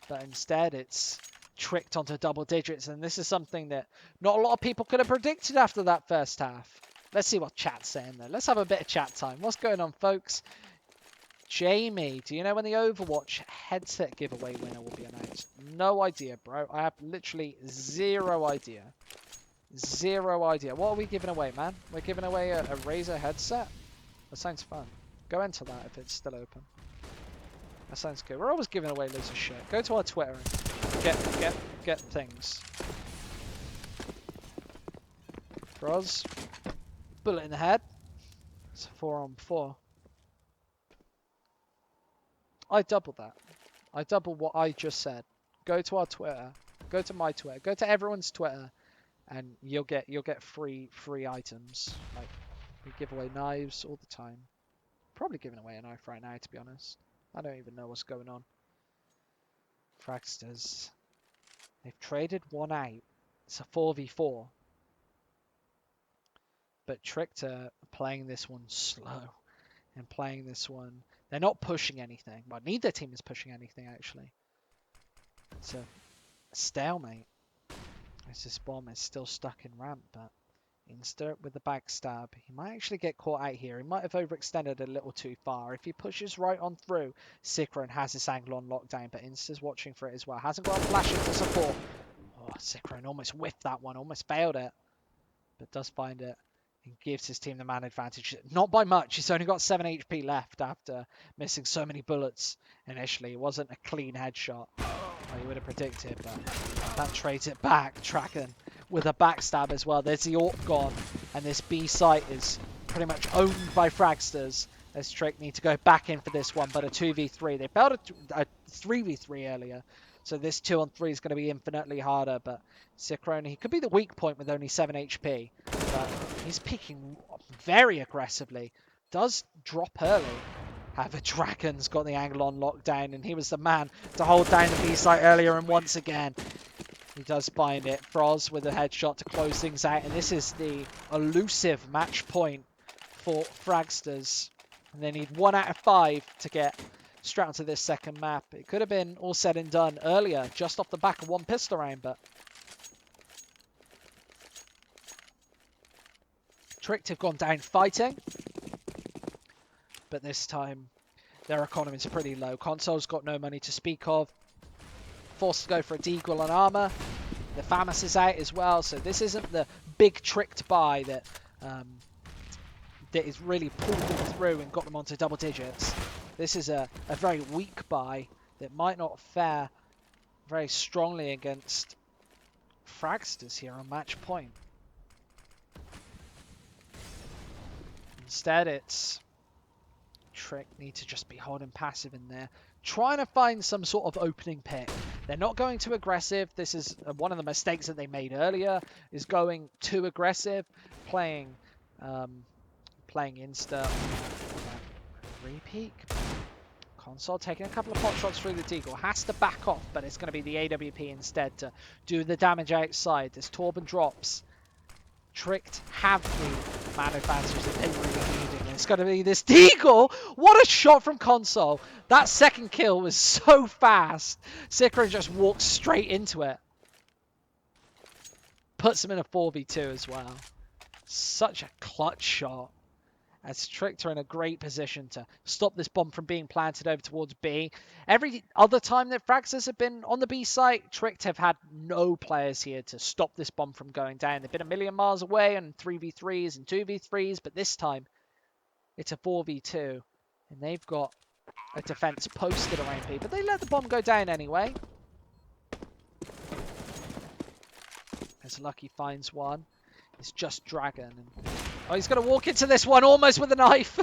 But instead, it's Tricked onto double digits, and this is something that not a lot of people could have predicted after that first half. Let's see what chat's saying though. Let's have a bit of chat time. What's going on, folks? Jamie, do you know when the Overwatch headset giveaway winner will be announced? No idea, bro. I have literally zero idea. Zero idea. What are we giving away, man? We're giving away a Razer headset? That sounds fun. Go into that if it's still open. That sounds good. We're always giving away loads of shit. Go to our Twitter and get things. For us, bullet in the head. It's a 4-on-4. I double that. I double what I just said. Go to our Twitter. Go to my Twitter. Go to everyone's Twitter, and you'll get free items. Like we give away knives all the time. Probably giving away a knife right now, to be honest. I don't even know what's going on. Fragsters. They've traded one out. It's a 4v4. But Tricked are playing this one slow. And playing this one... They're not pushing anything. Well, neither team is pushing anything, actually. It's a stalemate. This bomb is still stuck in ramp, but Insta with the backstab. He might actually get caught out here. He might have overextended a little too far. If he pushes right on through, Sikron has this angle on lockdown, but Insta's watching for it as well. Hasn't got a flash to support. Oh, Sikron almost whiffed that one. Almost failed it, but does find it. And gives his team the man advantage. Not by much. He's only got 7 HP left after missing so many bullets initially. It wasn't a clean headshot, like you would have predicted, but that trades it back. Tracken with a backstab as well. There's the AWP gone, and this B site is pretty much owned by Fragsters. As Trick need to go back in for this one, but a 2v3. They failed a 3v3 earlier, so this 2-on-3 is going to be infinitely harder. But Sikron, he could be the weak point with only 7 HP, but he's peeking very aggressively. Does drop early. However, Dragon's got the angle on lockdown, and he was the man to hold down the B site earlier, and once again, he does find it. Froz with a headshot to close things out, and this is the elusive match point for Fragsters. And they need 1 out of 5 to get straight onto this second map. It could have been all said and done earlier, just off the back of one pistol round, but Tricked have gone down fighting. But this time, their economy is pretty low. Console's got no money to speak of. Forced to go for a deagle on armor. The FAMAS is out as well, so this isn't the big Tricked buy that is really pulled them through and got them onto double digits. This is a very weak buy that might not fare very strongly against Fragsters here on match point. Instead, it's Trick need to just be holding passive in there, trying to find some sort of opening pick. They're not going too aggressive. This is one of the mistakes that they made earlier, is going too aggressive, playing Insta. Repeat. Console taking a couple of pot shots through the deagle. Has to back off, but it's going to be the AWP instead to do the damage outside. This Torben drops. Tricked have the man advantage that they really needed. And it's going to be this deagle. What a shot from Console. That second kill was so fast. Sikron just walks straight into it. Puts him in a 4v2 as well. Such a clutch shot. As Tricked are in a great position to stop this bomb from being planted over towards B. Every other time that Fragsters have been on the B site, Tricked have had no players here to stop this bomb from going down. They've been a million miles away on 3v3s and 2v3s, but this time it's a 4v2. And they've got a defense posted around B, but they let the bomb go down anyway. As Lucky finds one, it's just Dragon. Oh, he's going to walk into this one almost with a knife.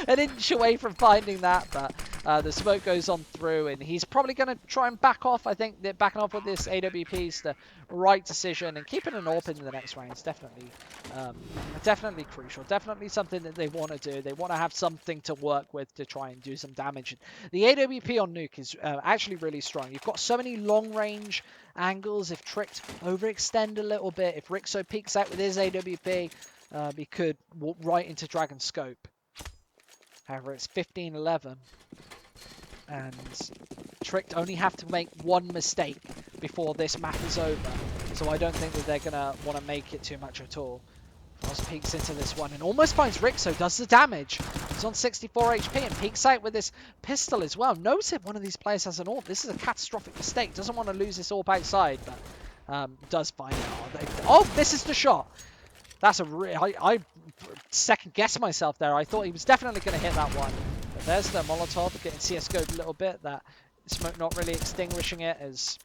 An inch away from finding that, but the smoke goes on through, and he's probably going to try and back off. I think that backing off with this AWP is the right decision, and keeping an AWP in the next round is definitely crucial. Definitely something that they want to do. They want to have something to work with to try and do some damage. The AWP on Nuke is actually really strong. You've got so many long-range angles. If Tricked overextend a little bit, if Rixo peeks out with his AWP, he could walk right into Dragon's scope. However, it's 15-11. And Tricked only have to make one mistake before this map is over. So I don't think that they're going to want to make it too much at all. Frost peeks into this one and almost finds Rick, so does the damage. He's on 64 HP and peeks out with this pistol as well. Knows if one of these players has an AWP. This is a catastrophic mistake. Doesn't want to lose this AWP outside, but does find it. Oh, this is the shot. That's a I second guessed myself there. I thought he was definitely going to hit that one. But there's the Molotov getting CSGO'd a little bit. That smoke not really extinguishing it as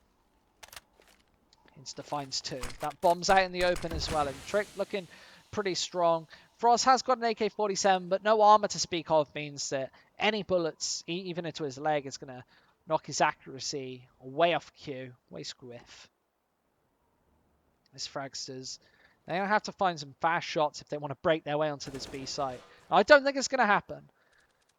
Insta finds two. That bomb's out in the open as well. And Trick looking pretty strong. Frost has got an AK-47, but no armor to speak of means that any bullets, even into his leg, is going to knock his accuracy way off cue, way squiff. This Fragsters, they're going to have to find some fast shots if they want to break their way onto this B site. I don't think it's going to happen.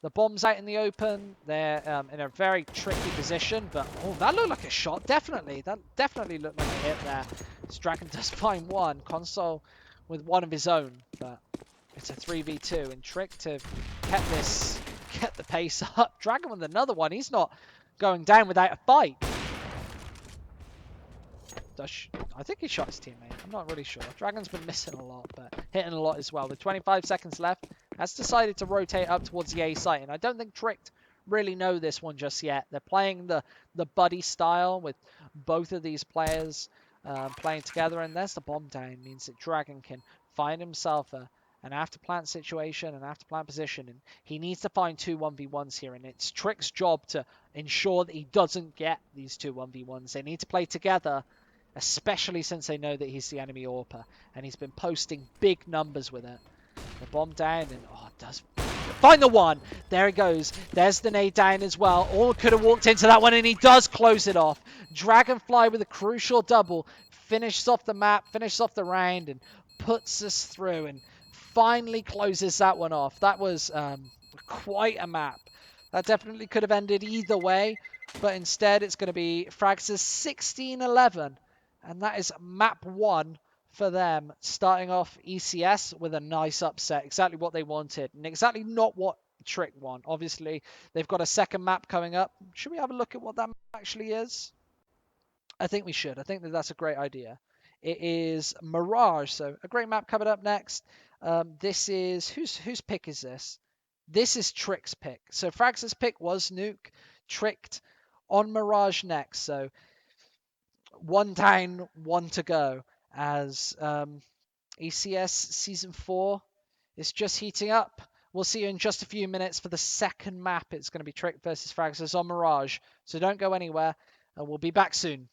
The bomb's out in the open. They're in a very tricky position, but oh, that looked like a shot. Definitely. That definitely looked like a hit there. This Dragon does find one. Console with one of his own, but it's a 3v2, and Trick to get the pace up. Dragon with another one. He's not going down without a fight. I think he shot his teammate. I'm not really sure. Dragon's been missing a lot, but hitting a lot as well. With 25 seconds left, has decided to rotate up towards the A site, and I don't think Trick really know this one just yet. They're playing the buddy style with both of these players playing together, and there's the bomb down. Means that Dragon can find himself an after-plant situation, an after-plant position, and he needs to find two 1v1s here, and it's Trick's job to ensure that he doesn't get these two 1v1s. They need to play together, especially since they know that he's the enemy AWPer, and he's been posting big numbers with it. The bomb down, and oh, it does find the one. There he goes. There's the nade down as well. All could have walked into that one, and he does close it off. Dragonfly with a crucial double, finishes off the map, finishes off the round, and puts us through, and finally closes that one off. That was quite a map. That definitely could have ended either way, but instead it's going to be Fragsters 16-11. And that is map one for them, starting off ECS with a nice upset. Exactly what they wanted, and exactly not what Trick want. Obviously, they've got a second map coming up. Should we have a look at what that map actually is? I think we should. I think that's a great idea. It is Mirage, so a great map coming up next. This is... Whose pick is this? This is Trick's pick. So Fragsters' pick was Nuke, Tricked on Mirage next. So one down, one to go, as ECS Season 4 is just heating up. We'll see you in just a few minutes for the second map. It's going to be Trick versus Fragsters on Mirage, so don't go anywhere, and we'll be back soon.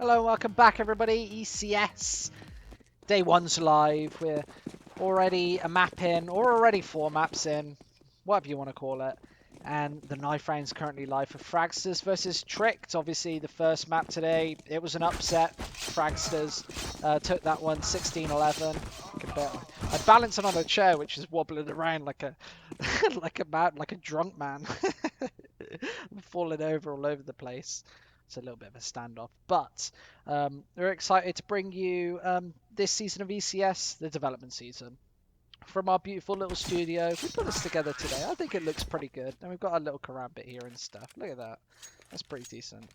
Hello, welcome back everybody. ECS. Day 1's live. We're already a map in, or already 4 maps in, whatever you want to call it. And the knife round's currently live for Fragsters versus Tricked. Obviously, the first map today, it was an upset. Fragsters took that one 16-11. I balance it on a chair, which is wobbling around like a like a drunk man. I'm falling over all over the place. It's a little bit of a standoff, but we're excited to bring you this season of ECS, the development season, from our beautiful little studio. We put this together today. I think it looks pretty good, and we've got a little karambit here and stuff. Look at that. That's pretty decent.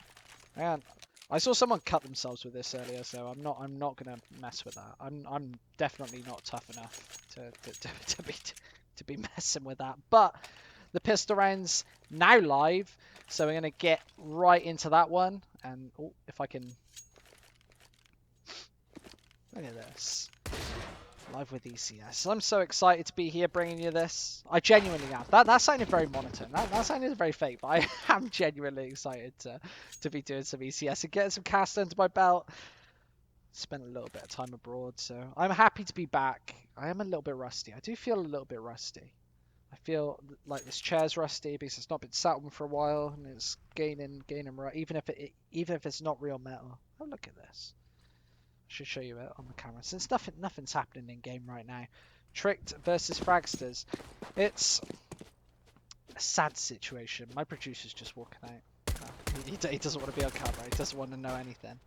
And I saw someone cut themselves with this earlier, so I'm not gonna mess with that. I'm definitely not tough enough to be messing with that. But the pistol round's now live, so we're going to get right into that one. And oh, if I can... Look at this. Live with ECS. I'm so excited to be here bringing you this. I genuinely am. That sounded very monotone. That sounded very fake, but I am genuinely excited to be doing some ECS and getting some cast under my belt. Spent a little bit of time abroad, so I'm happy to be back. I am a little bit rusty. I do feel a little bit rusty. I feel like this chair's rusty because it's not been sat on for a while and it's gaining right. Even if it's not real metal. Oh, look at this! I should show you it on the camera since nothing's happening in game right now. Tricked versus Fragsters. It's a sad situation. My producer's just walking out. He doesn't want to be on camera. He doesn't want to know anything.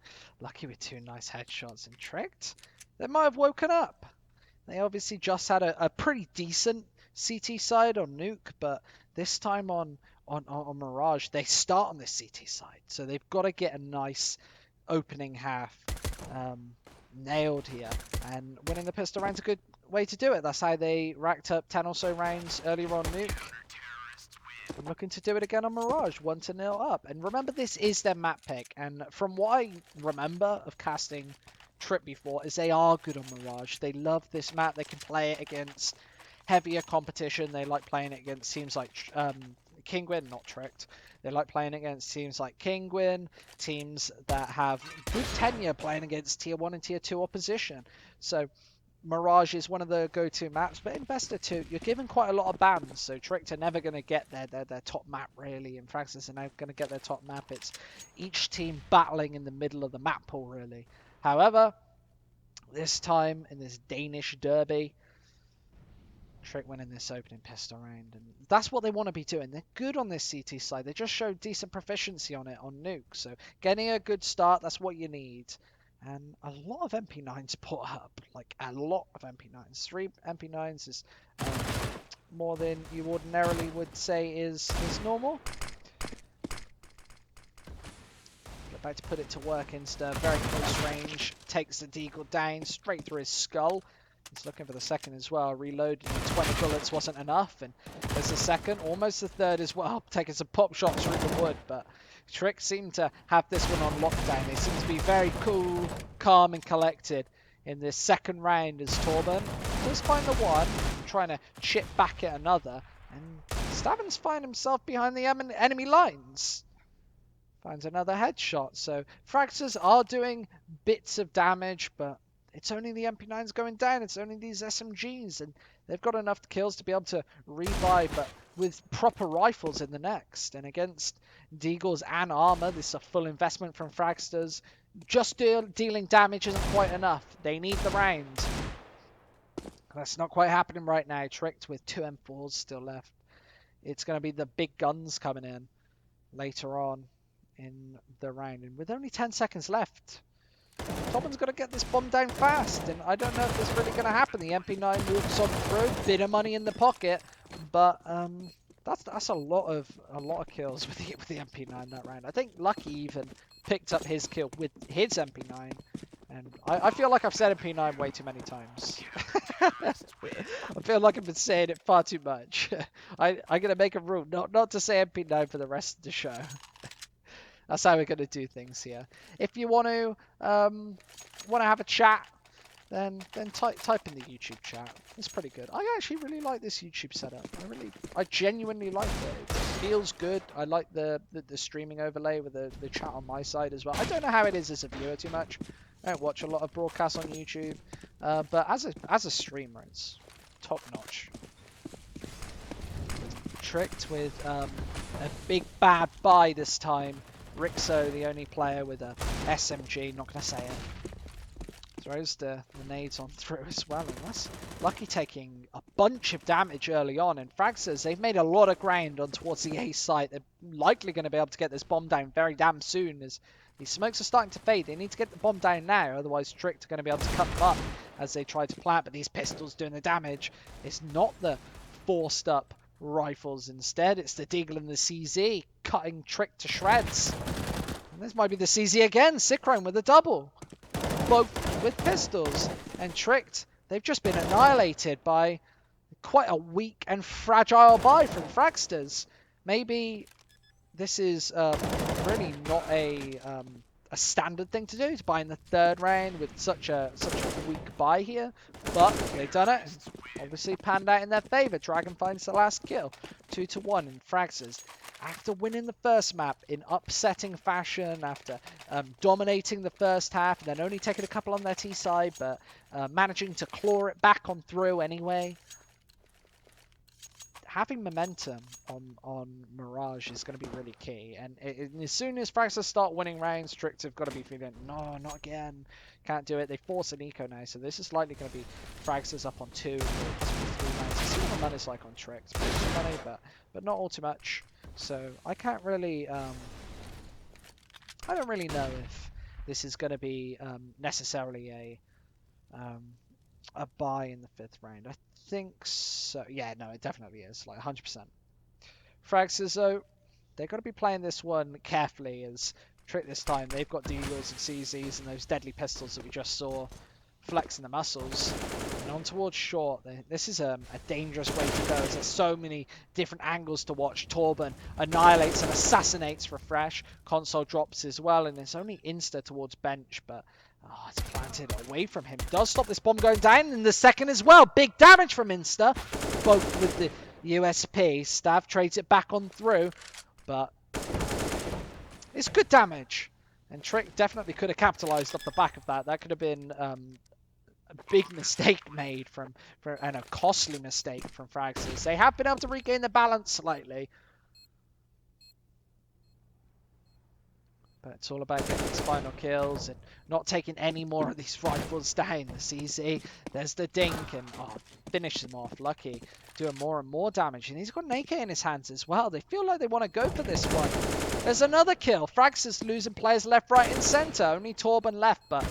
Lucky with 2 nice headshots and Tricked. They might have woken up. They obviously just had a pretty decent CT side on Nuke, but this time on Mirage, they start on this CT side. So they've got to get a nice opening half nailed here. And winning the pistol round's a good way to do it. That's how they racked up 10 or so rounds earlier on Nuke. I'm looking to do it again on Mirage, 1-0 up. And remember, this is their map pick. And from what I remember of casting Trip before, is they are good on Mirage. They love this map. They can play it against heavier competition. They like playing it against teams like Kingwin, not Tricked. They like playing against teams like Kingwin, teams that have good tenure playing against tier 1 and tier 2 opposition. So Mirage is one of the go-to maps, but in Best of 2, you're given quite a lot of bans, so Tricked are never going to get their top map, really, and Fragsters are now going to get their top map. It's each team battling in the middle of the map pool, really. However, this time, in this Danish derby, Trick winning this opening pistol round, and that's what they want to be doing. They're good on this CT side. They just showed decent proficiency on it on Nuke, so getting a good start, that's what you need. And a lot of MP9s put up, like a lot of MP9s. 3 MP9s is more than you ordinarily would say is normal. Get back to put it to work. Insta, very close range, takes the Deagle down straight through his skull. He's looking for the second as well. Reloading 20 bullets wasn't enough, and there's the second, almost the third as well. Taking some pop shots through the wood, but Trick seem to have this one on lockdown. They seem to be very cool, calm, and collected in this second round as Torben does find the one, trying to chip back at another, and Stavin's find himself behind the enemy lines. Finds another headshot. So Fragsters are doing bits of damage, but it's only the MP9s going down. It's only these SMGs, and they've got enough kills to be able to revive, but with proper rifles in the next. And against Deagles and armor, this is a full investment from Fragsters. Just dealing damage isn't quite enough. They need the round. That's not quite happening right now. Tricked with 2 M4s still left. It's going to be the big guns coming in later on in the round. And with only 10 seconds left, Tobin's got to get this bomb down fast, and I don't know if it's really going to happen. The MP9 moves on through, bit of money in the pocket, but that's a lot of kills with the MP9 that round. I think Lucky even picked up his kill with his MP9, and I feel like I've said MP9 way too many times. I feel like I've been saying it far too much. I'm going to make a rule not to say MP9 for the rest of the show. That's how we're going to do things here. If you want to have a chat, then type in the YouTube chat. It's pretty good. I actually really like this YouTube setup. I genuinely like it. It feels good. I like the streaming overlay with the chat on my side as well. I don't know how it is as a viewer too much. I don't watch a lot of broadcasts on YouTube, but as a streamer, it's top notch. Tricked with a big bad buy this time. Rixo, the only player with a SMG. Not gonna say it. Throws the nades on through as well, and that's Lucky taking a bunch of damage early on. And Fragsters, they've made a lot of ground on towards the A site. They're likely going to be able to get this bomb down very damn soon, as these smokes are starting to fade. They need to get the bomb down now, otherwise Tricked are going to be able to cut them up as they try to plant. But these pistols doing the damage. It's not the forced up rifles. Instead, it's the Deagle and the CZ cutting Tricked to shreds. And this might be the CZ again. Sickroam with a double. Both with pistols, and Tricked, they've just been annihilated by quite a weak and fragile buy from Fragsters. Maybe this is really not a standard thing to do, to buy in the third round with such a weak buy here, but they've done it. It's obviously panned out in their favour. Dragon finds the last kill, 2-1 in Fragsters. After winning the first map in upsetting fashion, after dominating the first half, and then only taking a couple on their T side, but managing to claw it back on through anyway. Having momentum on Mirage is going to be really key. And as soon as Fragsters start winning rounds, Tricked have got to be feeling, no, not again. Can't do it. They force an eco now, so this is likely going to be Fragsters up on 2 with 3 rounds. See what the money's like on Tricked. Some money, but not all too much. So I can't really, I don't really know if this is going to be necessarily a buy in the 5th round. I think so. Yeah, no, it definitely is, like 100%. Fragsters, though, they're going to be playing this one carefully, as Trick this time, they've got Deagles and CZs and those deadly pistols that we just saw flexing the muscles. And on towards short, this is a dangerous way to go, as there's so many different angles to watch. Torben annihilates and assassinates Refresh. Console drops as well, and it's only insta towards bench, but it's planted away from him. Does stop this bomb going down in the second as well. Big damage from Insta, both with the USP. Stav trades it back on through, but it's good damage. And Trick definitely could have capitalized off the back of that. That could have been a big mistake made and a costly mistake from Fragsters. They have been able to regain the balance slightly, but it's all about getting these final kills and not taking any more of these rifles down. The CZ, there's the dink, and finish them off. Lucky doing more and more damage, and he's got an AK in his hands as well. They feel like they want to go for this one. There's another kill. Fragsters losing players left, right, and center. Only Torben left, but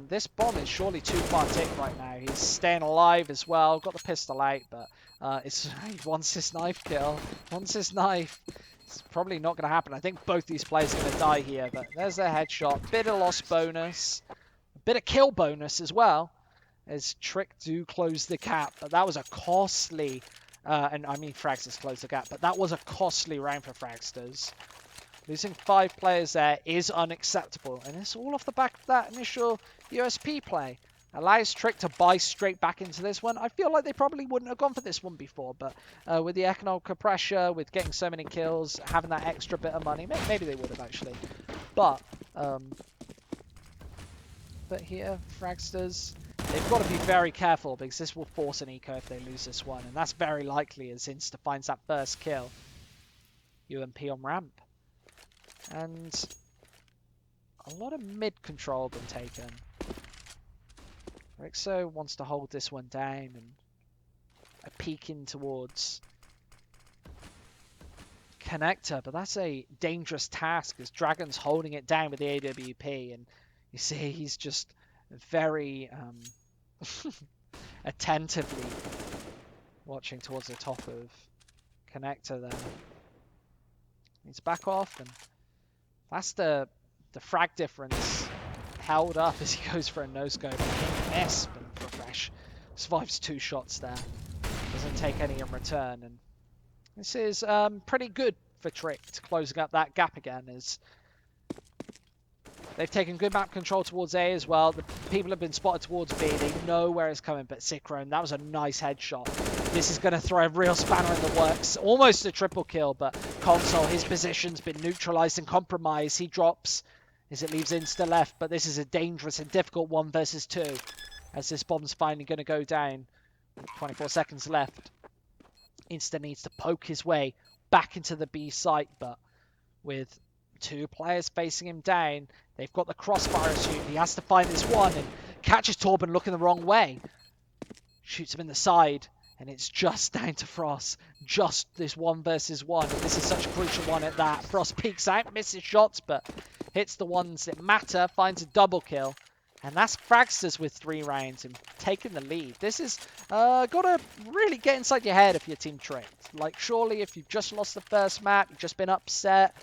this bomb is surely too far ticked right now. He's staying alive as well. Got the pistol out, but he wants his knife kill. Wants his knife. It's probably not going to happen. I think both these players are going to die here, but there's their headshot. Bit of loss bonus. A bit of kill bonus as well, as Trick do close the gap. But that was a costly, and I mean Fragsters closed the gap, but that was a costly round for Fragsters. Losing 5 players there is unacceptable, and it's all off the back of that initial USP play. Allows Trick to buy straight back into this one. I feel like they probably wouldn't have gone for this one before, but with the economical pressure, with getting so many kills, having that extra bit of money, maybe they would have actually. But here, Fragsters, they've got to be very careful, because this will force an eco if they lose this one, and that's very likely as Insta finds that first kill. UMP on ramp. And a lot of mid control been taken. Rixo wants to hold this one down and a peek in towards Connector, but that's a dangerous task as Dragon's holding it down with the AWP, and you see he's just very attentively watching towards the top of Connector there. He's back off, and that's the frag difference held up as he goes for a no-scope. Miss, but Refresh survives 2 shots there. Doesn't take any in return, and this is pretty good for Tricked, closing up that gap again, as They've taken good map control towards A as well. The people have been spotted towards B. They know where it's coming, but Cyclone, that was a nice headshot. This is going to throw a real spanner in the works. Almost a triple kill, but Console, his position's been neutralized and compromised. He drops as it leaves Insta left, but this is a dangerous and difficult 1 versus 2 as this bomb's finally going to go down. 24 seconds left. Insta needs to poke his way back into the B site, but with 2 players facing him down, they've got the crossfire suit. He has to find this one and catches Torben looking the wrong way. Shoots him in the side, and it's just down to Frost. Just this 1 versus 1. And this is such a crucial one at that. Frost peeks out, misses shots, but hits the ones that matter, finds a double kill. And that's Fragsters with 3 rounds and taking the lead. This is got to really get inside your head if you're Team Tricked. Like, surely if you've just lost the first map, you've just been upset,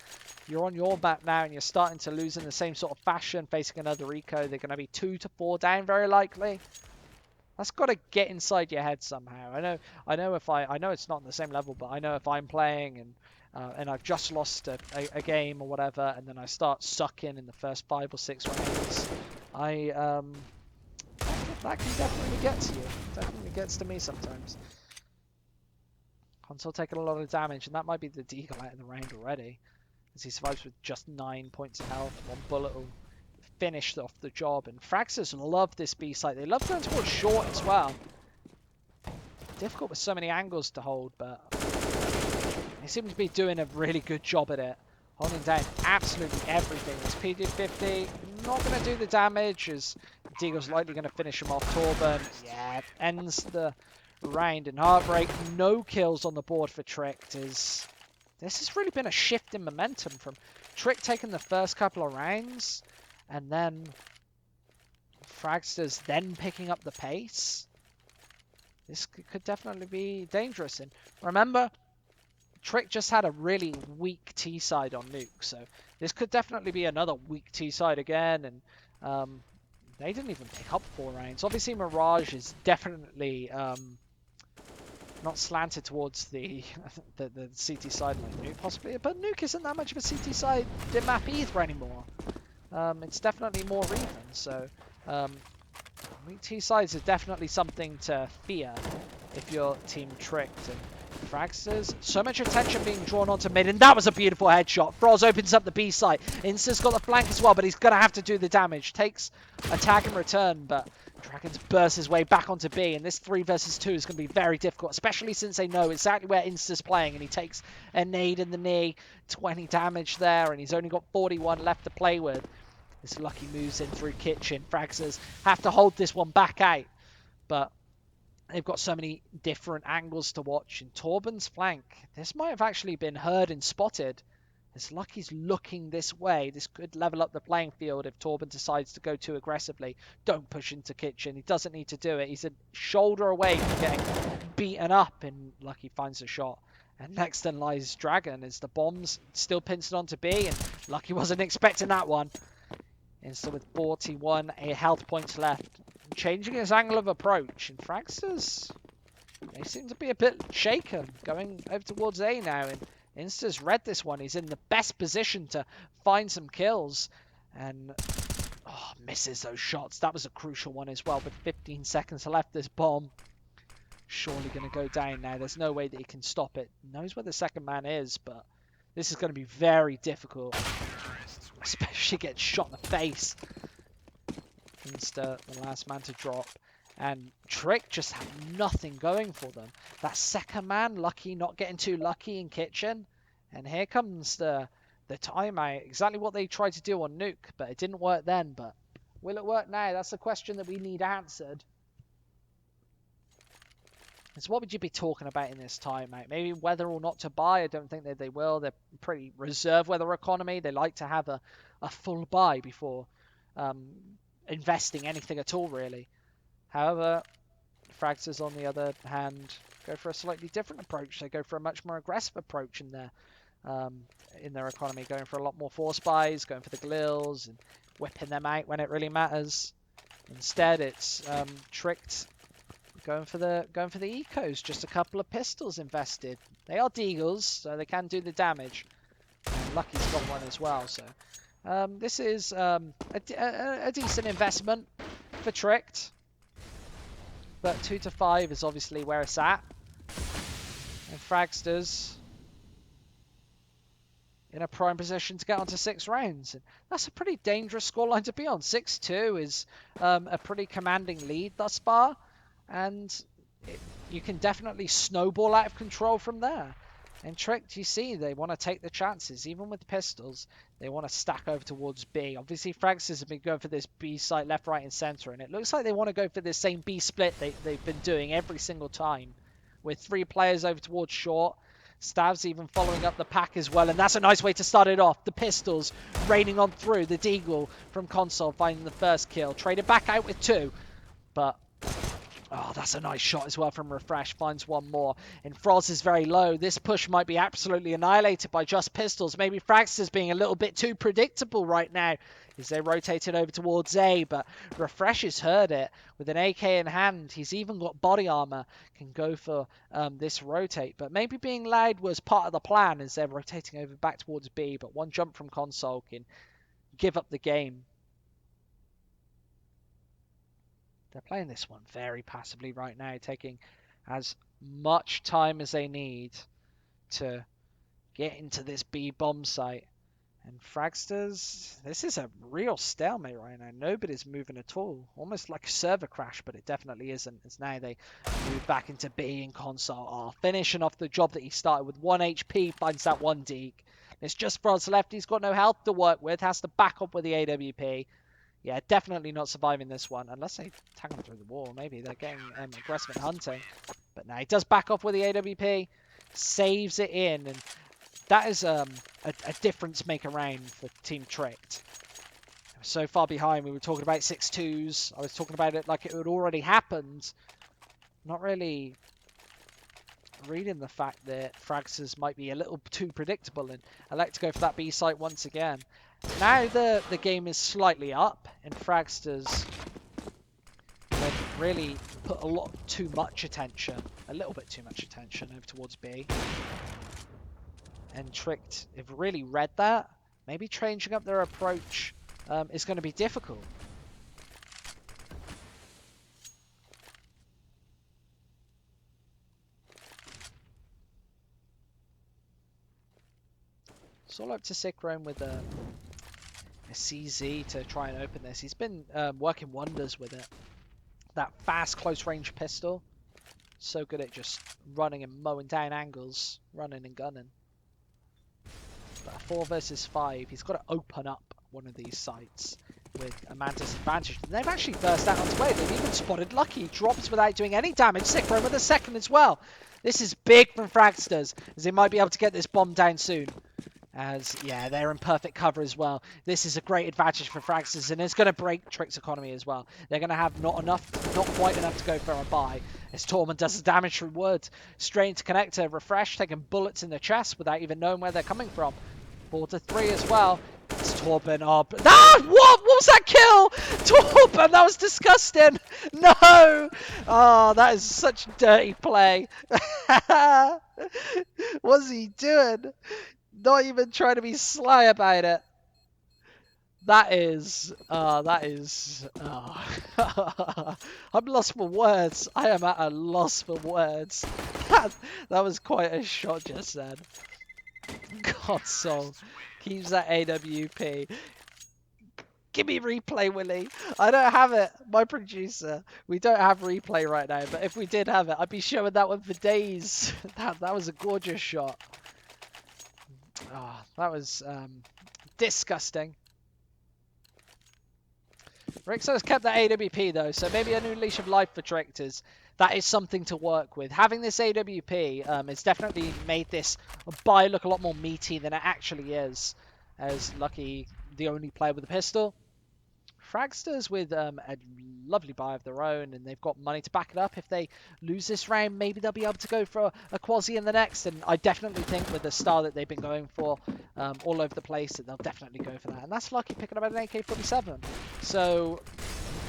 you're on your map now and you're starting to lose in the same sort of fashion, facing another eco. They're going to be 2 to 4 down very likely. That's got to get inside your head somehow. I know it's not on the same level, but I know if I'm playing and I've just lost a game or whatever, and then I start sucking in the first 5 or 6 rounds, that can definitely get to you. It definitely gets to me sometimes. Console taking a lot of damage, and that might be the deagle out of the round already, as he survives with just 9 points of health. 1 bullet will finish off the job. And Fragsters love this B site. They love going towards short as well. Difficult with so many angles to hold, but they seem to be doing a really good job at it. Holding down absolutely everything. This PD50 not going to do the damage, as Deagle's likely going to finish him off. Torben, yeah, ends the round in Heartbreak. No kills on the board for Tricked. This has really been a shift in momentum from Trick taking the first couple of rounds, and then Fragsters then picking up the pace. This could definitely be dangerous. And remember, Trick just had a really weak T side on Nuke, so this could definitely be another weak T side again. And they didn't even pick up 4 rounds. Obviously, Mirage is definitely not slanted towards the CT side like Nuke, possibly, but Nuke isn't that much of a CT side map either anymore. It's definitely more even, so weak T sides are definitely something to fear if you're Team Tricked. And Fragsters, so much attention being drawn onto mid, and that was a beautiful headshot. Froz opens up the B site. Insta's got the flank as well, but he's going to have to do the damage. Takes a tag in return, but Dragons burst his way back onto B, and this 3 versus 2 is going to be very difficult, especially since they know exactly where Insta's playing, and he takes a nade in the knee, 20 damage there, and he's only got 41 left to play with. This Lucky moves in through Kitchen. Fragsters have to hold this one back out, but they've got so many different angles to watch. In Torben's flank, this might have actually been heard and spotted. As Lucky's looking this way, this could level up the playing field if Torben decides to go too aggressively. Don't push into Kitchen. He doesn't need to do it. He's a shoulder away from getting beaten up, and Lucky finds a shot. And next then lies Dragon, as the bomb's still pinched onto B, and Lucky wasn't expecting that one. Instead, with 41 health points left, changing his angle of approach, and Fragsters, they seem to be a bit shaken, going over towards A now, and Insta's read this one. He's in the best position to find some kills, and misses those shots. That was a crucial one as well, with 15 seconds left. This bomb surely going to go down now. There's no way that he can stop it. Knows where the second man is, but this is going to be very difficult, especially get shot in the face. Insta, the last man to drop, and Trick just had nothing going for them. That second man, Lucky not getting too lucky in Kitchen, and here comes the timeout. Exactly what they tried to do on Nuke, but it didn't work then. But will it work now? That's the question that we need answered. So what would you be talking about in this timeout? Maybe whether or not to buy. I don't think that they will. They're pretty reserved weather economy. They like to have a full buy before investing anything at all, really. However, Fragsters, on the other hand, go for a slightly different approach. They go for a much more aggressive approach in their economy, going for a lot more force buys, going for the glills, and whipping them out when it really matters. Instead, it's Tricked, going for the ecos. Just a couple of pistols invested. They are deagles, so they can do the damage. And Lucky's got one as well, so This is a decent investment for Tricked. But 2 to 5 is obviously where it's at. And Fragsters in a prime position to get onto 6 rounds. And that's a pretty dangerous scoreline to be on. 6-2 is a pretty commanding lead thus far. And you can definitely snowball out of control from there. And Tricked, you see, they want to take the chances. Even with pistols, they want to stack over towards B. Obviously, Fragsters have been going for this B site left, right, and center. And it looks like they want to go for this same B split they've been doing every single time. With 3 players over towards short. Stav's even following up the pack as well, and that's a nice way to start it off. The pistols raining on through. The Deagle from console finding the first kill. Traded back out with 2, but oh, that's a nice shot as well from Refresh. Finds one more, and Froz is very low. This push might be absolutely annihilated by just pistols. Maybe Fragsters being a little bit too predictable right now as they rotated over towards A, but Refresh has heard it. With an AK in hand, he's even got body armor, can go for this rotate. But maybe being loud was part of the plan as they're rotating over back towards B, but one jump from console can give up the game. They're playing this one very passively right now, taking as much time as they need to get into this B bomb site. And Fragsters, this is a real stalemate right now. Nobody's moving at all. Almost like a server crash, but it definitely isn't. As now they move back into B in console. Oh, finishing off the job that he started with 1 HP, finds that 1 deke. It's just Froz left. He's got no health to work with. Has to back up with the AWP. Yeah, definitely not surviving this one. Unless they tag him through the wall. Maybe they're getting aggressive and hunting. But now he does back off with the AWP. Saves it in. And that is a difference maker round for Team Tricked. So far behind. We were talking about 6-2s. I was talking about it like it had already happened. Not really reading the fact that Fragsters might be a little too predictable. And I like to go for that B site once again. Now the game is slightly up, and Fragsters have really put a little bit too much attention over towards B. And Tricked have really read that. Maybe changing up their approach is going to be difficult. It's all up to Sickroam with a CZ to try and open this. He's been working wonders with it. That fast close range pistol. So good at just running and mowing down angles. Running and gunning. But a 4 versus 5. He's got to open up one of these sites with a man disadvantage. And they've actually burst out onto way. They've even spotted Lucky. Drops without doing any damage. Sickroam with a second as well. This is big from Fragsters, as they might be able to get this bomb down soon. As, yeah, they're in perfect cover as well. This is a great advantage for Fragsters, and it's going to break Tricked's economy as well. They're going to have not quite enough to go for a buy. As Tormund does the damage through wood. Straight into connector, Refresh, taking bullets in the chest without even knowing where they're coming from. 4 to 3 as well. It's Tormund. Oh, what was that kill? Tormund, that was disgusting. No. Oh, that is such dirty play. What's he doing? Not even trying to be sly about it. I'm lost for words. I am at a loss for words. That was quite a shot just then. Console keeps that AWP. Give me replay, Willie. I don't have it. My producer. We don't have replay right now. But if we did have it, I'd be showing that one for days. That was a gorgeous shot. Oh, that was disgusting. Rixo's kept that AWP though, so maybe a new leash of life for Tricksters. That is something to work with. Having this AWP has definitely made this buy look a lot more meaty than it actually is. As Lucky, the only player with a pistol. Fragsters with a lovely buy of their own, and they've got money to back it up. If they lose this round, maybe they'll be able to go for a quasi in the next, and I definitely think with the style that they've been going for all over the place, that they'll definitely go for that. And that's Lucky picking up an AK-47. So,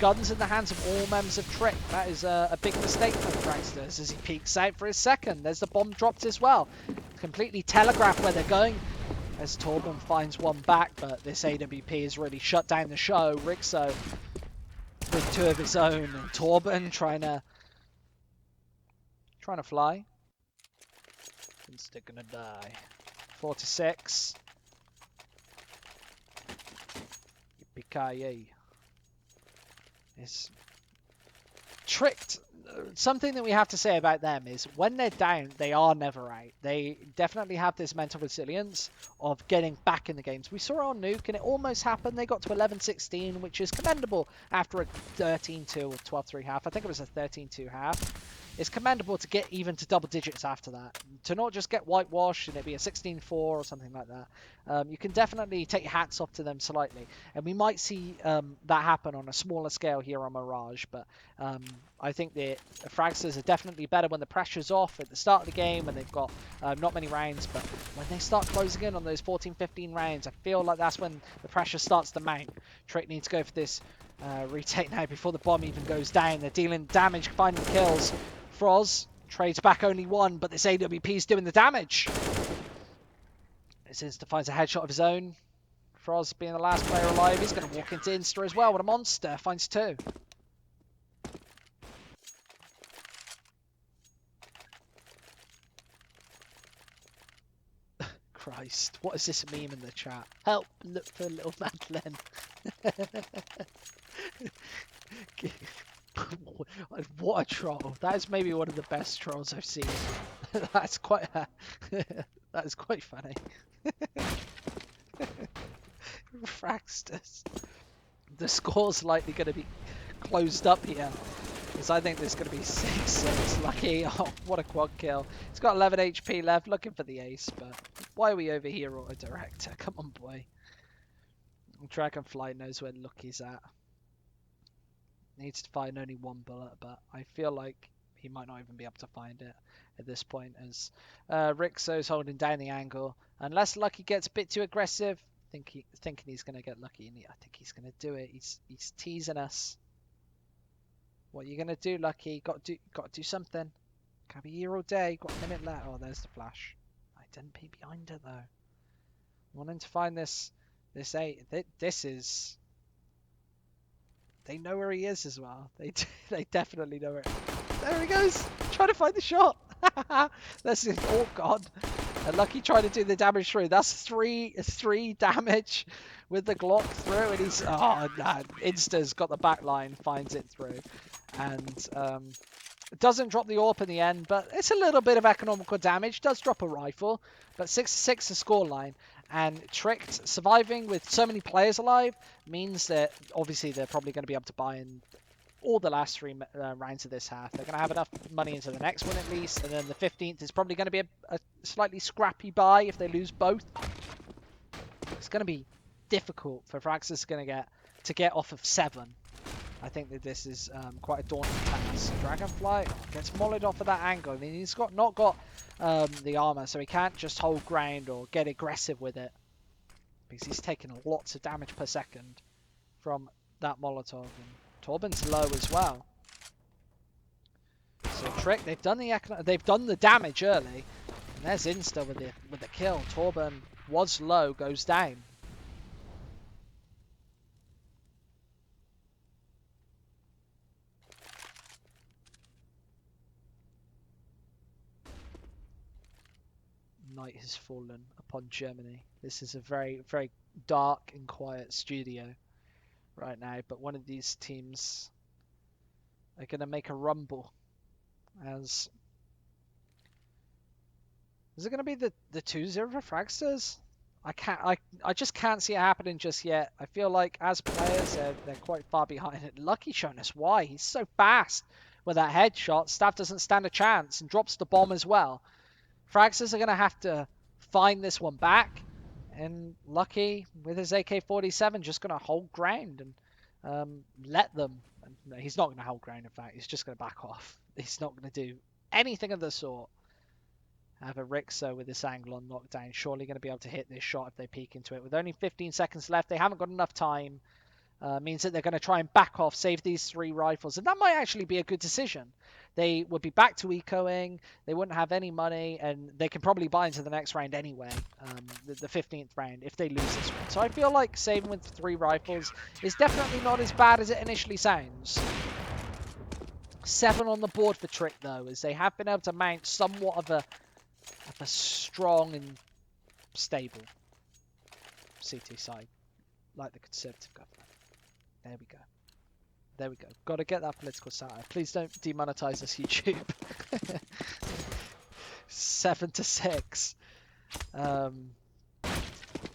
guns in the hands of all members of Trick. That is a big mistake for Fragsters as he peeks out for his second. There's the bomb dropped as well. Completely telegraphed where they're going. as Torben finds one back, but this AWP has really shut down the show. Rixo with 2 of his own, and Torben trying to fly. Insta gonna die. 4 to 6. Yippee-ki-yay. Is tricked. Something that we have to say about them is when they're down, they are never out. They definitely have this mental resilience of getting back in the games. We saw it on Nuke, and it almost happened. They got to 11-16, which is commendable after a 13-2 or 12-3 half. I think it was a 13-2 half. It's commendable to get even to double digits after that. To not just get whitewashed and it be a 16-4 or something like that. You can definitely take your hats off to them slightly. And we might see that happen on a smaller scale here on Mirage. But I think the Fragsters are definitely better when the pressure's off at the start of the game and they've got not many rounds. But when they start closing in on those 14-15 rounds, I feel like that's when the pressure starts to mount. Trick needs to go for this retake now before the bomb even goes down. They're dealing damage, finding kills. Froz trades back only 1, but this AWP is doing the damage. This Insta finds a headshot of his own. Froz being the last player alive, he's going to walk into Insta as well. What a monster, finds 2. Christ, what is this meme in the chat? Help, look for little Madeleine. What a troll. That is maybe one of the best trolls I've seen. That's quite that is quite funny. Fragsters. The score's likely going to be closed up here, because I think there's going to be 6-6. Lucky. Oh, what a quad kill. He's got 11 HP left, looking for the ace, but why are we over here, Auto Director? Come on, boy. Dragonfly knows where Lucky's at. Needs to find only 1 bullet, but I feel like he might not even be able to find it at this point, as Rixo's holding down the angle. Unless Lucky gets a bit too aggressive, thinking he's going to get lucky, and I think he's going to do it. He's teasing us. What are you going to do, Lucky? Got to do something. Can't be here all day. Got a minute left. Oh, there's the flash. I didn't peek behind it though. Wanting to find this 8. This is. They know where he is as well. They definitely know it. There he goes, trying to find the shot. That's it. Oh god. And Lucky trying to do the damage through. That's 3 damage with the Glock through, and he's Insta's got the back line, finds it through, and doesn't drop the AWP in the end, but it's a little bit of economical damage. Does drop a rifle, but 6-6 the scoreline. And Tricked surviving with so many players alive means that obviously they're probably going to be able to buy in all the last 3 rounds of this half. They're going to have enough money into the next one at least, and then the 15th is probably going to be a slightly scrappy buy if they lose both. It's going to be difficult for Fragsters to get off of 7. I think that this is quite a daunting task. Dragonfly gets mollied off of that angle. I mean, he's not got the armor, so he can't just hold ground or get aggressive with it, because he's taking lots of damage per second from that Molotov. And Torben's low as well. So Trick, they've done the damage early, and there's Insta with the kill. Torben was low, goes down. Night has fallen upon Germany. This is a very, very dark and quiet studio right now, but one of these teams are going to make a rumble. Is it going to be the 2-0 for Fragsters? I just can't see it happening just yet. I feel like as players they're quite far behind it. Lucky showing us why. He's so fast with that headshot. Staff doesn't stand a chance and drops the bomb as well. Fragsters are going to have to find this one back, and Lucky with his AK-47 just going to hold ground and let them. No, he's not going to hold ground, in fact. He's just going to back off. He's not going to do anything of the sort. Have a Rixo with this angle on knockdown. Surely going to be able to hit this shot if they peek into it. With only 15 seconds left, they haven't got enough time. means that they're going to try and back off, save these 3 rifles. And that might actually be a good decision. They would be back to ecoing, they wouldn't have any money, and they can probably buy into the next round anyway, the 15th round, if they lose this one. So I feel like saving with 3 rifles is definitely not as bad as it initially sounds. 7 on the board for Trick, though, as they have been able to mount somewhat of a strong and stable CT side, like the Conservative government. There we go. There we go. Got to get that political satire. Please don't demonetize us, YouTube. 7-6.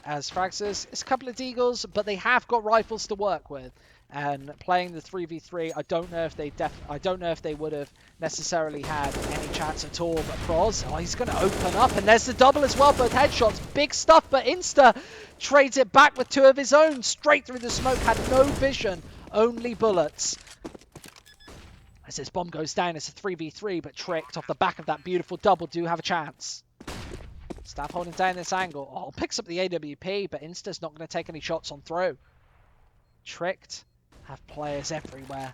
As Fragsters, it's a couple of deagles, but they have got rifles to work with. And playing the 3v3, I don't know if they would have necessarily had any chance at all. But Froz, oh, he's going to open up, and there's the double as well. Both headshots, big stuff. But Insta trades it back with 2 of his own, straight through the smoke. Had no vision, only bullets. As this bomb goes down, it's a 3v3, but Tricked off the back of that beautiful double do have a chance. Staff holding down this angle. Oh, picks up the AWP, but Insta's not going to take any shots on throw. Tricked have players everywhere.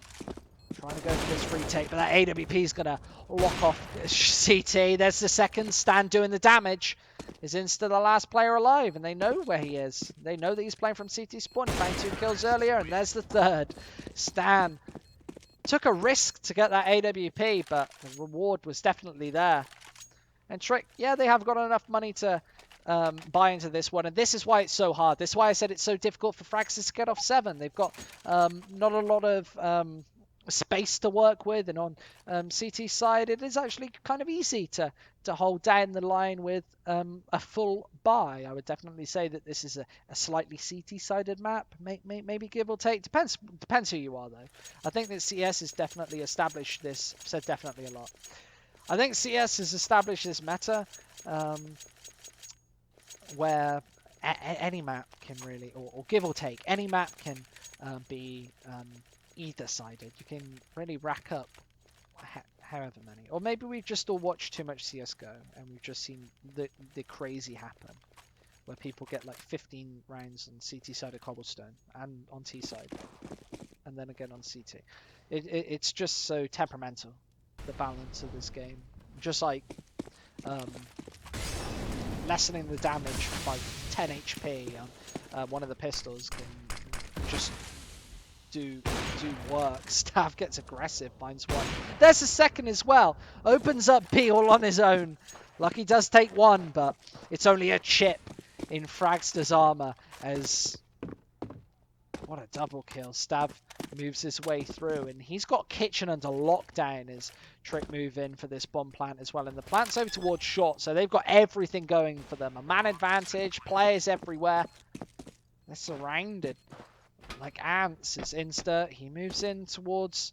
Trying to go for this retake, but that AWP is going to lock off CT. There's the second. Stan doing the damage. Is Insta the last player alive? And they know where he is. They know that he's playing from CT spawn. He found 2 kills earlier, and there's the third. Stan took a risk to get that AWP, but the reward was definitely there. And Trick, yeah, they have got enough money to buy into this one, and this is why it's so hard. This is why I said it's so difficult for Fragsters to get off 7. They've got not a lot of space to work with, and on CT side, it is actually kind of easy to hold down the line with a full buy. I would definitely say that this is a slightly CT-sided map, maybe give or take. Depends who you are, though. I think that CS has definitely established this, said definitely a lot. I think CS has established this meta where any map can really, or give or take, any map can be either sided. You can really rack up however many. Or maybe we've just all watched too much CSGO and we've just seen the crazy happen, where people get like 15 rounds on CT side of Cobblestone and on T side, and then again on CT. It's just so temperamental, the balance of this game. Just like lessening the damage by 10 HP on one of the pistols can just do work. Stav gets aggressive, finds one. There's a second as well. Opens up B all on his own. Lucky does take 1, but it's only a chip in Fragster's armor. As what a double kill. Stav moves his way through, and he's got Kitchen under lockdown as Trick move in for this bomb plant as well. And the plant's over towards short, so they've got everything going for them. A man advantage, players everywhere. They're surrounded like ants. As Insta, he moves in towards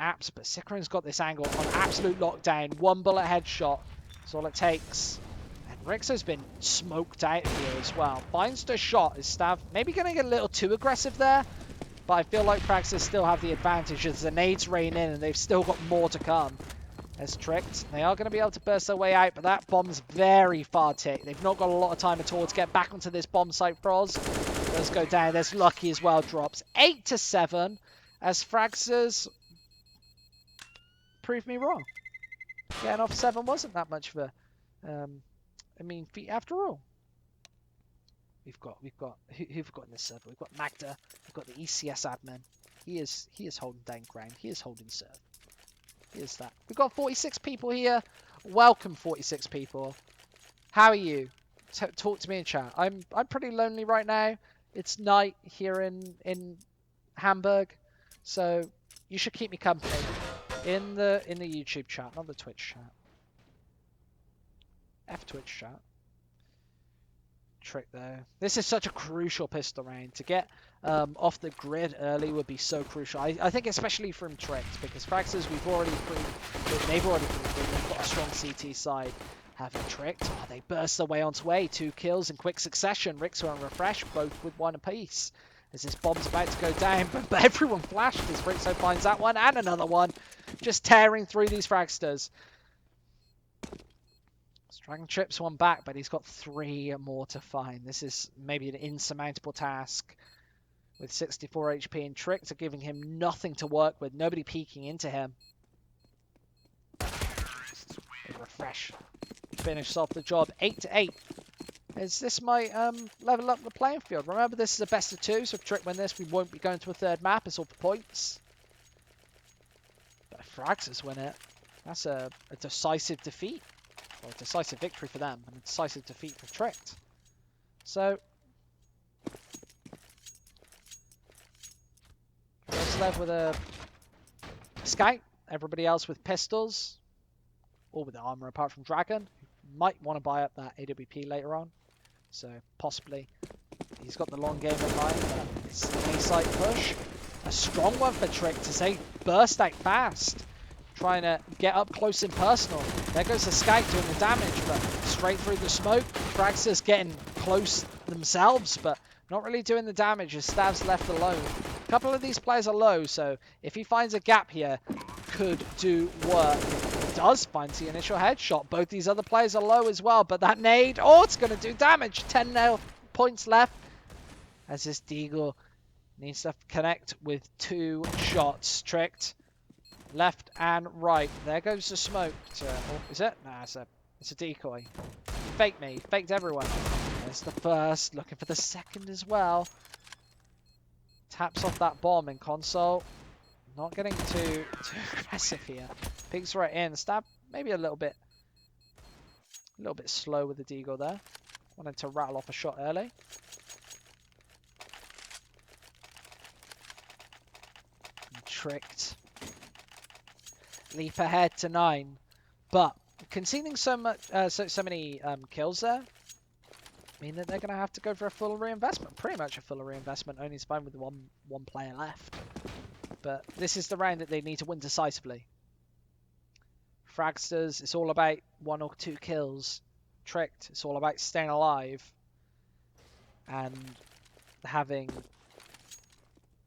Apps, but Sikrin's got this angle on absolute lockdown. 1 bullet headshot. That's all it takes. And Rixo's been smoked out here as well. Finds the shot. Is Stav maybe going to get a little too aggressive there? But I feel like Fragsters still have the advantage as the nades rain in, and they've still got more to come. As Tricked, they are going to be able to burst their way out, but that bomb's very far ticked. They've not got a lot of time at all to get back onto this bomb site. Froz does go down. There's Lucky as well, drops 8-7 as Fragsters proved me wrong. Getting off 7 wasn't that much of a mean feat after all. We've got who've got in this server? We've got Magda. We've got the ECS admin. He is holding down ground. He is holding serve. Here's that. We've got 46 people here. Welcome, 46 people. How are you? Talk to me in chat. I'm pretty lonely right now. It's night here in Hamburg, so you should keep me company in the YouTube chat, not the Twitch chat. F Twitch chat. Trick though. This is such a crucial pistol round. To get off the grid early would be so crucial. I think especially from Tricked, because Fragsters they've already proved they've got a strong CT side. Having Tricked, oh, they burst their way onto A. 2 kills in quick succession. Rixo and Refresh both with 1 apiece. As this bomb's about to go down, but everyone flashed as Rixo finds that one and another one. Just tearing through these Fragsters. Dragon trips 1 back, but he's got 3 more to find. This is maybe an insurmountable task. with 64 HP, and Trick are giving him nothing to work with. Nobody peeking into him. Refresh. Finishes off the job. 8-8. As this might level up the playing field. Remember, this is a best of 2, so if Trick win this, we won't be going to a third map. It's all for points. But if Fragsters win it, that's a decisive defeat. Or a decisive victory for them, and a decisive defeat for Trick. So, first left with a Scout. Everybody else with pistols. Or with armor, apart from Dragon. Might want to buy up that AWP later on. So, possibly. He's got the long game in mind, but it's an A-site push. A strong one for Trick to say burst out fast. Trying to get up close and personal. There goes the Scout doing the damage, but straight through the smoke. Fragsters getting close themselves, but not really doing the damage as Stav's left alone. A couple of these players are low, so if he finds a gap here, could do work. Does find the initial headshot. Both these other players are low as well, but that nade, oh, it's going to do damage. 10 points left as this Deagle needs to connect with 2 shots. Tricked left and right. There goes the smoke. Oh, is it? Nah, it's a decoy. Faked me. Faked everyone. There's the first. Looking for the second as well. Taps off that bomb in console. Not getting too aggressive here. Peeks right in. Stab maybe a little bit slow with the Deagle there. Wanted to rattle off a shot early. And Tricked. Leap ahead to 9, but conceding so many kills there mean that they're going to have to go for a full reinvestment. Pretty much a full reinvestment, only spine with one player left. But this is the round that they need to win decisively. Fragsters, it's all about 1 or 2 kills. Tricked, it's all about staying alive and having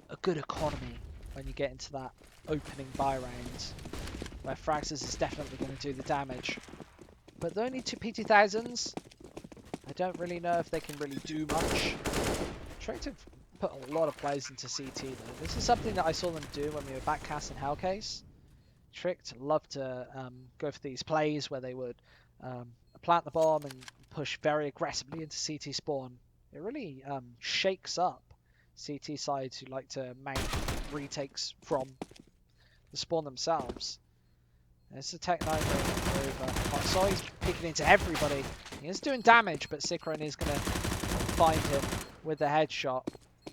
a good economy when you get into that opening buy round, where Fragsters is definitely going to do the damage. But they're only 2 P2000s. I don't really know if they can really do much. Tricked have put a lot of players into CT though. This is something that I saw them do when we were backcasting Hellcase. Tricked loved to go for these plays where they would plant the bomb and push very aggressively into CT spawn. It really shakes up CT sides who like to mount retakes from the spawn themselves. There's the Tech 9 over. So he's picking into everybody. He is doing damage, but Sikron is going to find him with the headshot.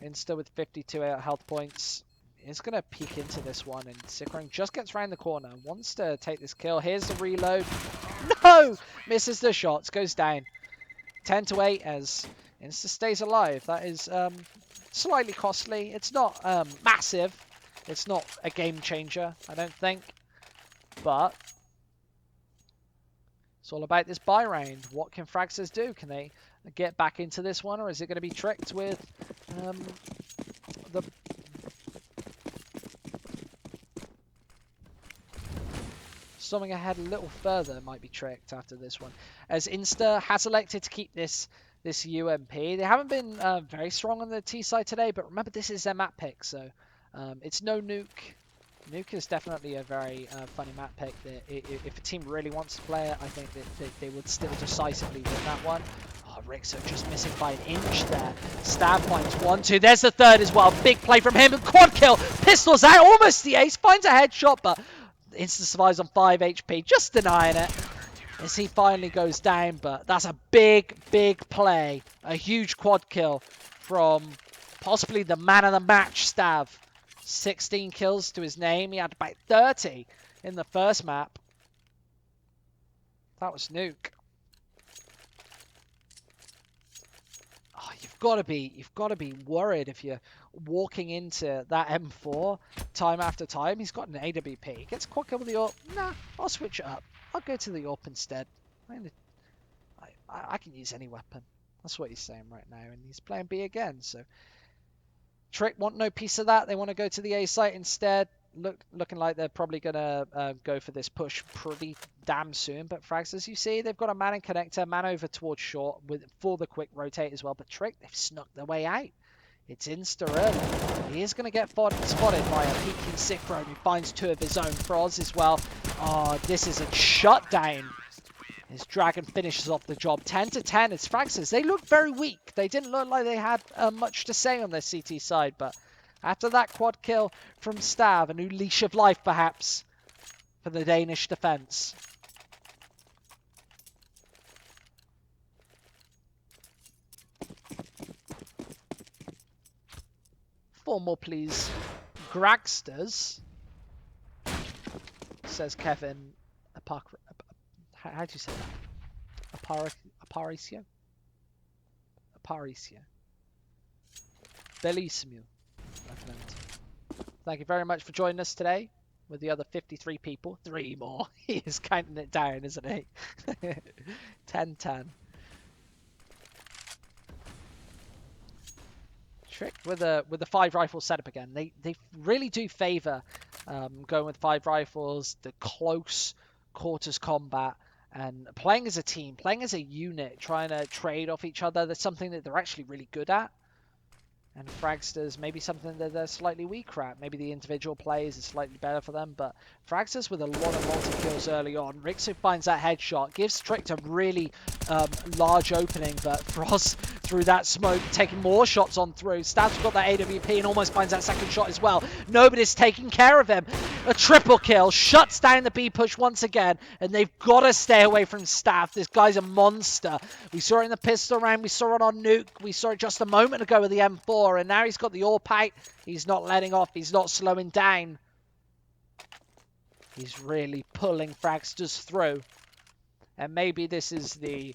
Insta with 52 health points. He's going to peek into this one, and Sikron just gets around the corner. Wants to take this kill. Here's the reload. No! Misses the shots. Goes down. 10-8 as Insta stays alive. That is slightly costly. It's not massive. It's not a game changer, I don't think. But it's all about this buy round. What can Fragsters do? Can they get back into this one, or is it going to be Tricked with the... Storming ahead a little further might be Tricked after this one, as Insta has elected to keep this UMP. They haven't been very strong on the T side today, but remember this is their map pick, so it's no Nuke. Nuke is definitely a very funny map pick. If a team really wants to play it, I think that they would still decisively win that one. Oh, Rixo just missing by an inch there. Stab finds 1-2. There's the third as well. Big play from him. And quad kill. Pistols out. Almost the ace. Finds a headshot, but Insta survives on 5 HP. Just denying it as he finally goes down. But that's a big, big play. A huge quad kill from possibly the man of the match, Stav. 16 kills to his name. He had about 30 in the first map. That was Nuke. Oh, you've got to be worried if you're walking into that M4 time after time. He's got an AWP. He gets quad kill with the AWP. Nah, I'll switch it up. I'll go to the AWP instead. I can use any weapon. That's what he's saying right now, and he's playing B again. So Trick want no piece of that. They want to go to the A site instead. Looking like they're probably going to go for this push pretty damn soon. But Frags, as you see, they've got a man in connector, man over towards short for the quick rotate as well. But Trick, they've snuck their way out. It's insta early. He is going to get spotted by a peeking Cyclone who finds 2 of his own. Froz as well. Oh, this is a shutdown. His Dragon finishes off the job. 10-10. It's Fragsters. They look very weak. They didn't look like they had much to say on their CT side, but after that quad kill from Stav, a new leash of life perhaps for the Danish defense. Four more, please. Fragsters, says Kevin. How do you say that? Aparicio? Aparicio. Bellissimo. Thank you very much for joining us today with the other 53 people. 3 more. He is counting it down, isn't he? 10-10. Trick with the 5 rifle setup again. They really do favour going with 5 rifles, the close quarters combat, and playing as a team, playing as a unit, trying to trade off each other. That's something that they're actually really good at. And Fragsters, maybe something that they're slightly weaker at. Maybe the individual plays is slightly better for them. But Fragsters with a lot of multi-kills early on. Rixo finds that headshot. Gives Trick a really large opening. But Frost, through that smoke, taking more shots on through. Stav's got that AWP and almost finds that second shot as well. Nobody's taking care of him. A triple kill. Shuts down the B push once again. And they've got to stay away from Stav. This guy's a monster. We saw it in the pistol round. We saw it on Nuke. We saw it just a moment ago with the M4. And now he's got the AWP. He's not letting off. He's not slowing down. He's really pulling Fragsters through. And maybe this is the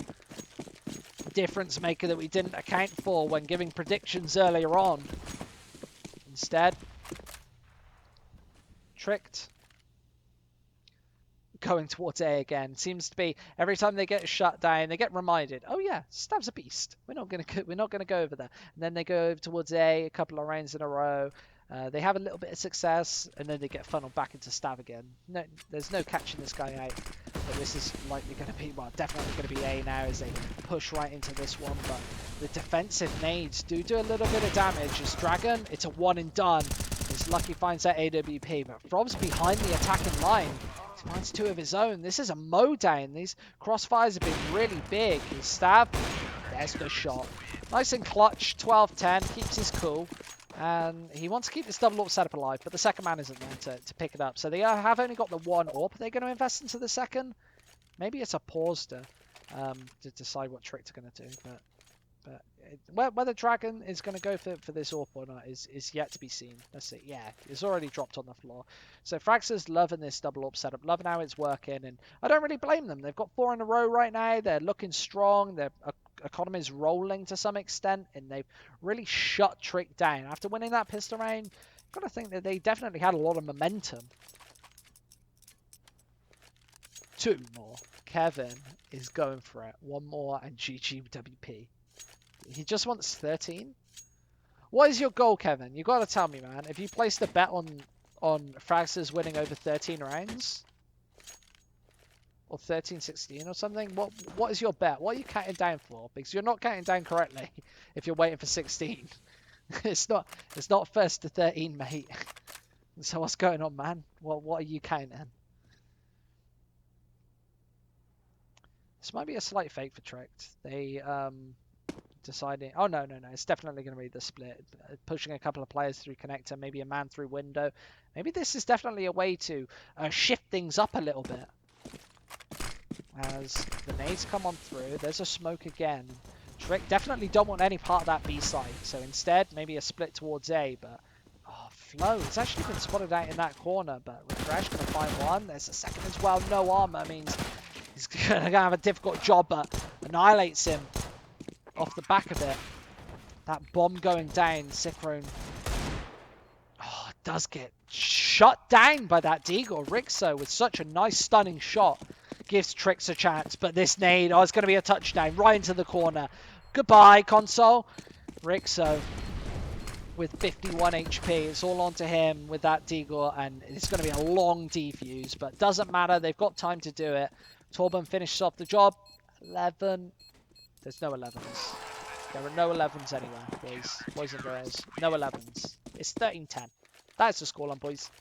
difference maker that we didn't account for when giving predictions earlier on. Instead, tricked. Going towards A again. Seems to be every time they get shut down, they get reminded, oh yeah, Stav's a beast. We're not gonna go over there. And then they go over towards A couple of rounds in a row. They have a little bit of success, and then they get funneled back into Stav again. No, there's no catching this guy out. But this is likely going to be, well, definitely going to be A now as they push right into this one. But the defensive nades do a little bit of damage. As Dragon, it's a one and done. As Lucky finds that AWP, but Frob's behind the attacking line. He finds 2 of his own. This is a mow down. These crossfires have been really big. His Stab, there's the shot. Nice and clutch, 12-10, keeps his cool. And he wants to keep this double AWP setup alive, but the second man isn't there to pick it up. So they have only got the 1 AWP. They're going to invest into the second. Maybe it's a pause to decide what trick they're going to do. But whether Dragon is going to go for this AWP or not is yet to be seen. Let's see. Yeah, it's already dropped on the floor. So Fragsters loving this double AWP setup, loving how it's working, and I don't really blame them. They've got 4 in a row right now. They're looking strong. Their economy is rolling to some extent, and they've really shut Trick down. After winning that pistol round, I've got to think that they definitely had a lot of momentum. 2 more. Kevin is going for it. 1 more and GGWP. He just wants 13. What is your goal, Kevin? You got to tell me, man. If you placed a bet on Fragsters winning over 13 rounds, or 13-16 or something, what is your bet? What are you counting down for? Because you're not counting down correctly if you're waiting for 16. It's not first to 13, mate. So what's going on, man? What are you counting? This might be a slight fake for Tricked. They deciding, oh no, it's definitely going to be the split, pushing a couple of players through connector, maybe a man through window. Maybe this is definitely a way to shift things up a little bit. As the nades come on through, there's a smoke again. Trick definitely don't want any part of that B side, so instead maybe a split towards A. But Flo, he's actually been spotted out in that corner, but Refresh going to find one. There's a second as well. No armor means he's going to have a difficult job, but annihilates him off the back of it. That bomb going down, Cyclone does get shut down by that Deagle. Rixo with such a nice stunning shot gives Tricks a chance, but this nade, it's going to be a touchdown right into the corner. Goodbye, console. Rixo with 51 HP. It's all onto him with that Deagle, and it's going to be a long defuse, but doesn't matter. They've got time to do it. Torben finishes off the job. 11. There's no 11s. There are no 11s anywhere, boys and girls. No 11s. It's 13-10. That's the scoreline, boys.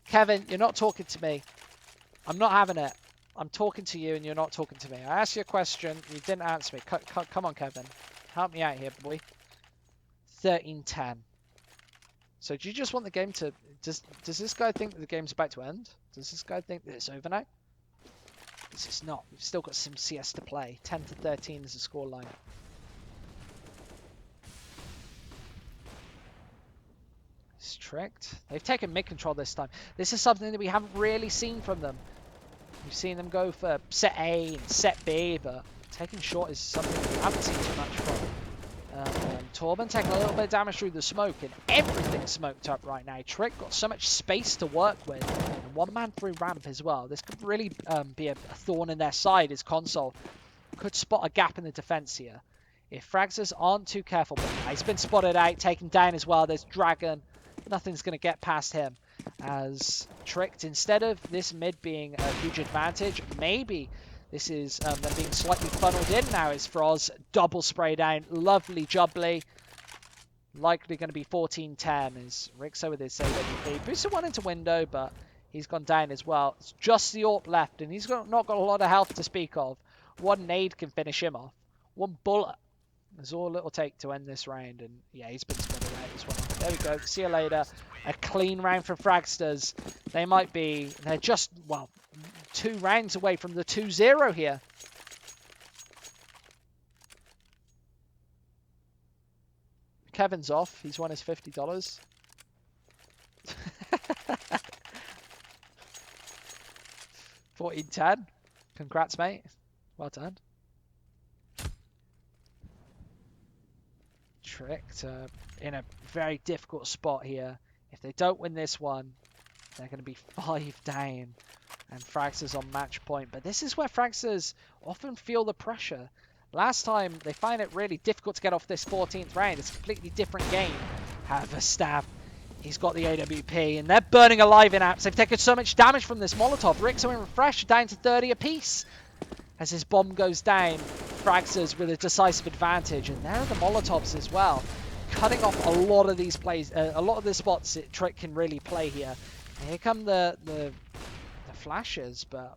Kevin, you're not talking to me. I'm not having it. I'm talking to you and you're not talking to me. I asked you a question. You didn't answer me. Come on, Kevin. Help me out here, boy. 13-10. So do you just want the game to... Does this guy think that the game's about to end? Does this guy think that it's over now? This is not. We've still got some CS to play. 10-13 is the scoreline. It's tricked. They've taken mid-control this time. This is something that we haven't really seen from them. We've seen them go for set A and set B, but taking short is something we haven't seen too much from. Torben taking a little bit of damage through the smoke, and everything's smoked up right now. Trick got so much space to work with, and one man through ramp as well. This could really be a thorn in their side. His console could spot a gap in the defense here. If Fragsters aren't too careful, but he's been spotted out, taken down as well. There's Dragon. Nothing's going to get past him. As Tricked, instead of this mid being a huge advantage, maybe this is them being slightly funneled in now as Froz double spray down. Lovely jubbly. Likely going to be 14-10 as Rixo with his AWP. Boosted one into window, but he's gone down as well. It's just the AWP left, and he's not got a lot of health to speak of. One nade can finish him off. One bullet is all it'll take to end this round, and yeah, he's been spotted out as well. There we go. See you later. A clean round for Fragsters. They might be... They're just, well, 2 rounds away from the 2-0 here. Kevin's off. He's won his $50. $14-10. Congrats, mate. Well done. Tricked in a very difficult spot here. If they don't win this one, they're going to be 5 down. And Fragsters on match point. But this is where Fragsters often feel the pressure. Last time, they find it really difficult to get off this 14th round. It's a completely different game. However, Stab, he's got the AWP, and they're burning alive in apps. They've taken so much damage from this Molotov. Rixo and Refresh down to 30 apiece. As his bomb goes down, Fragsters with a decisive advantage. And there are the Molotovs as well. Cutting off a lot of these plays, a lot of the spots that Trick can really play here. And here come the flashes, but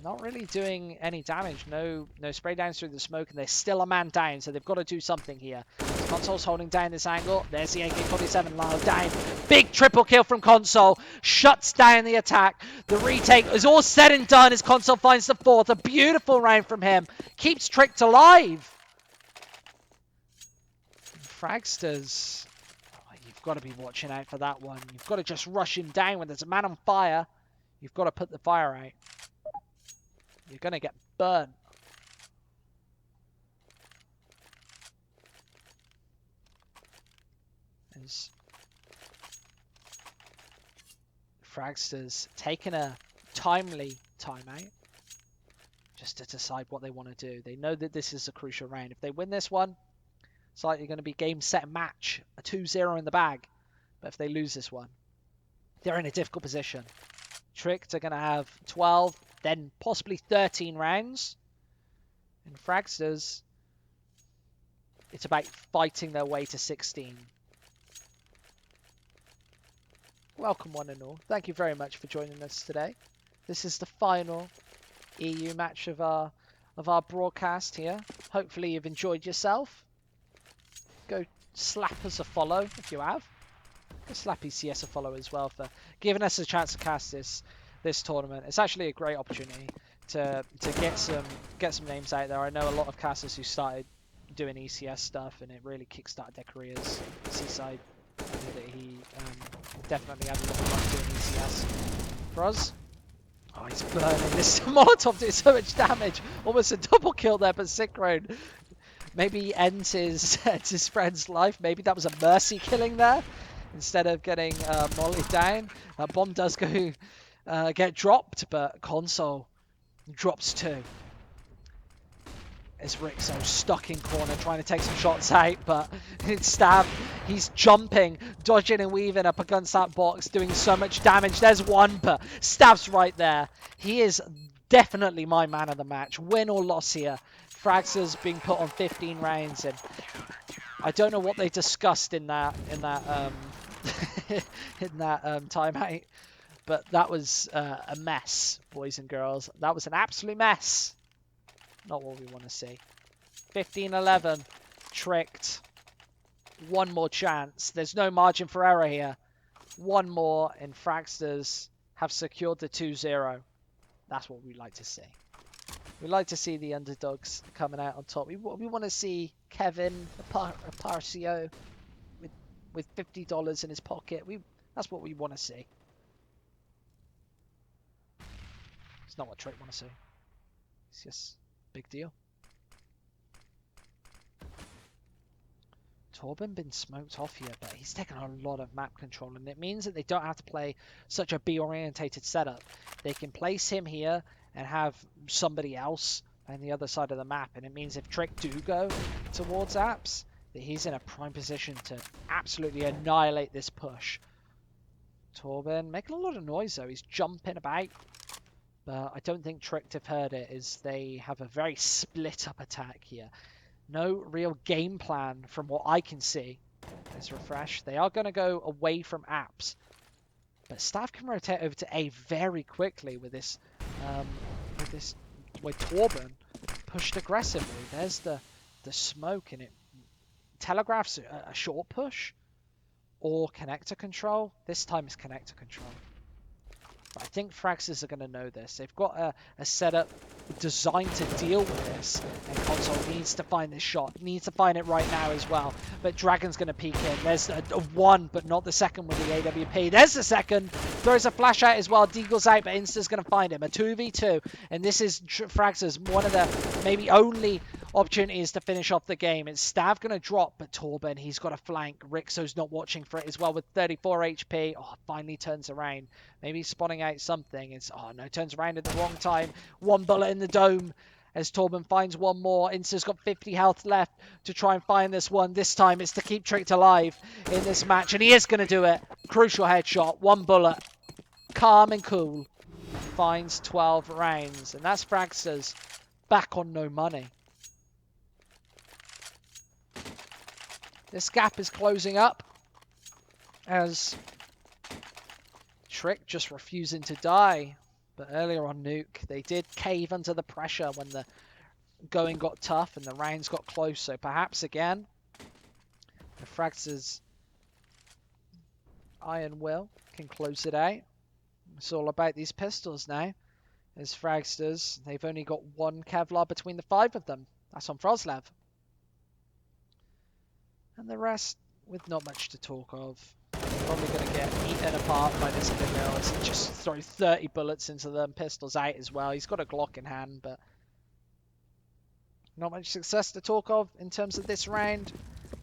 not really doing any damage. No spray downs through the smoke, and there's still a man down, so they've got to do something here. Console's holding down this angle. There's the AK-47 Lyle down. Big triple kill from Console. Shuts down the attack. The retake is all said and done as Console finds the 4th. A beautiful round from him. Keeps Tricked alive. Fragsters, you've got to be watching out for that one. You've got to just rush him down when there's a man on fire. You've got to put the fire out. You're going to get burnt. As Fragsters taking a timely timeout just to decide what they want to do. They know that this is a crucial round. If they win this one, it's likely going to be game, set, match. A 2-0 in the bag. But if they lose this one, they're in a difficult position. Tricked are going to have 12, then possibly 13 rounds. And Fragsters, it's about fighting their way to 16. Welcome one and all. Thank you very much for joining us today. This is the final EU match of our broadcast here. Hopefully you've enjoyed yourself. Go slap us a follow if you have. Go slap ECS a follow as well for giving us a chance to cast this tournament. It's actually a great opportunity to get some names out there. I know a lot of casters who started doing ECS stuff, and it really kickstarted their careers. Seaside, I know that he definitely had a lot of fun doing ECS. For us, oh, he's burning. This Molotov did so much damage. Almost a double kill there, but Synchron maybe he ends his friend's life. Maybe that was a mercy killing there instead of getting Molly down. Bomb does go get dropped, but Console drops 2. As Rixo stuck in corner trying to take some shots out, but Stab, he's jumping, dodging and weaving up against that box, doing so much damage. There's one, but Stab's right there. He is definitely my man of the match. Win or loss here. Fragsters being put on 15 rounds, and I don't know what they discussed in that in that timeout, but that was a mess, boys and girls. That was an absolute mess. Not what we want to see. 15-11, tricked. One more chance. There's no margin for error here. One more, and Fragsters have secured the 2-0. That's what we like to see. We like to see the underdogs coming out on top. We want to see Kevin Aparcio with $50 in his pocket. That's what we want to see. It's not what Trick want to see. It's just big deal. Torben been smoked off here, but he's taken a lot of map control, and it means that they don't have to play such a B-orientated setup. They can place him here and have somebody else on the other side of the map, and it means if Trick do go towards Apps, that he's in a prime position to absolutely annihilate this push. Torben making a lot of noise though. He's jumping about, but I don't think Trick have heard it, as they have a very split up attack here. No real game plan from what I can see. Let's refresh. They are going to go away from Apps, but Staff can rotate over to A very quickly with this with Torben pushed aggressively. There's the smoke, and it telegraphs a short push or connector control. This time it's connector control. But I think Fragsters are going to know this. They've got a setup designed to deal with this, and Console needs to find this shot. Needs to find it right now as well. But Dragon's going to peek in. There's a one, but not the second with the AWP. There's the second. Throws a flash out as well. Deagle's out, but Insta's going to find him. A 2v2. And this is Fragsters, one of the maybe only opportunities to finish off the game. It's Stav going to drop, but Torben, he's got a flank. Rixo's not watching for it as well with 34 HP. Oh, finally turns around. Maybe spawning out something. It's, oh no, turns around at the wrong time. One bullet in the dome as Torben finds one more. Insta's got 50 health left to try and find this one. This time it's to keep Tricked alive in this match, and he is going to do it. Crucial headshot, one bullet. Calm and cool. Finds 12 rounds, and that's Fragsters back on no money. This gap is closing up as Trick just refusing to die. But earlier on Nuke, they did cave under the pressure when the going got tough and the rounds got close. So perhaps again, the Fragsters' iron will can close it out. It's all about these pistols now. As Fragsters, they've only got one Kevlar between the 5 of them. That's on Frozlev. And the rest, with not much to talk of, probably going to get eaten apart by this Camille as he just throws 30 bullets into them. Pistols out as well. He's got a Glock in hand, but not much success to talk of in terms of this round.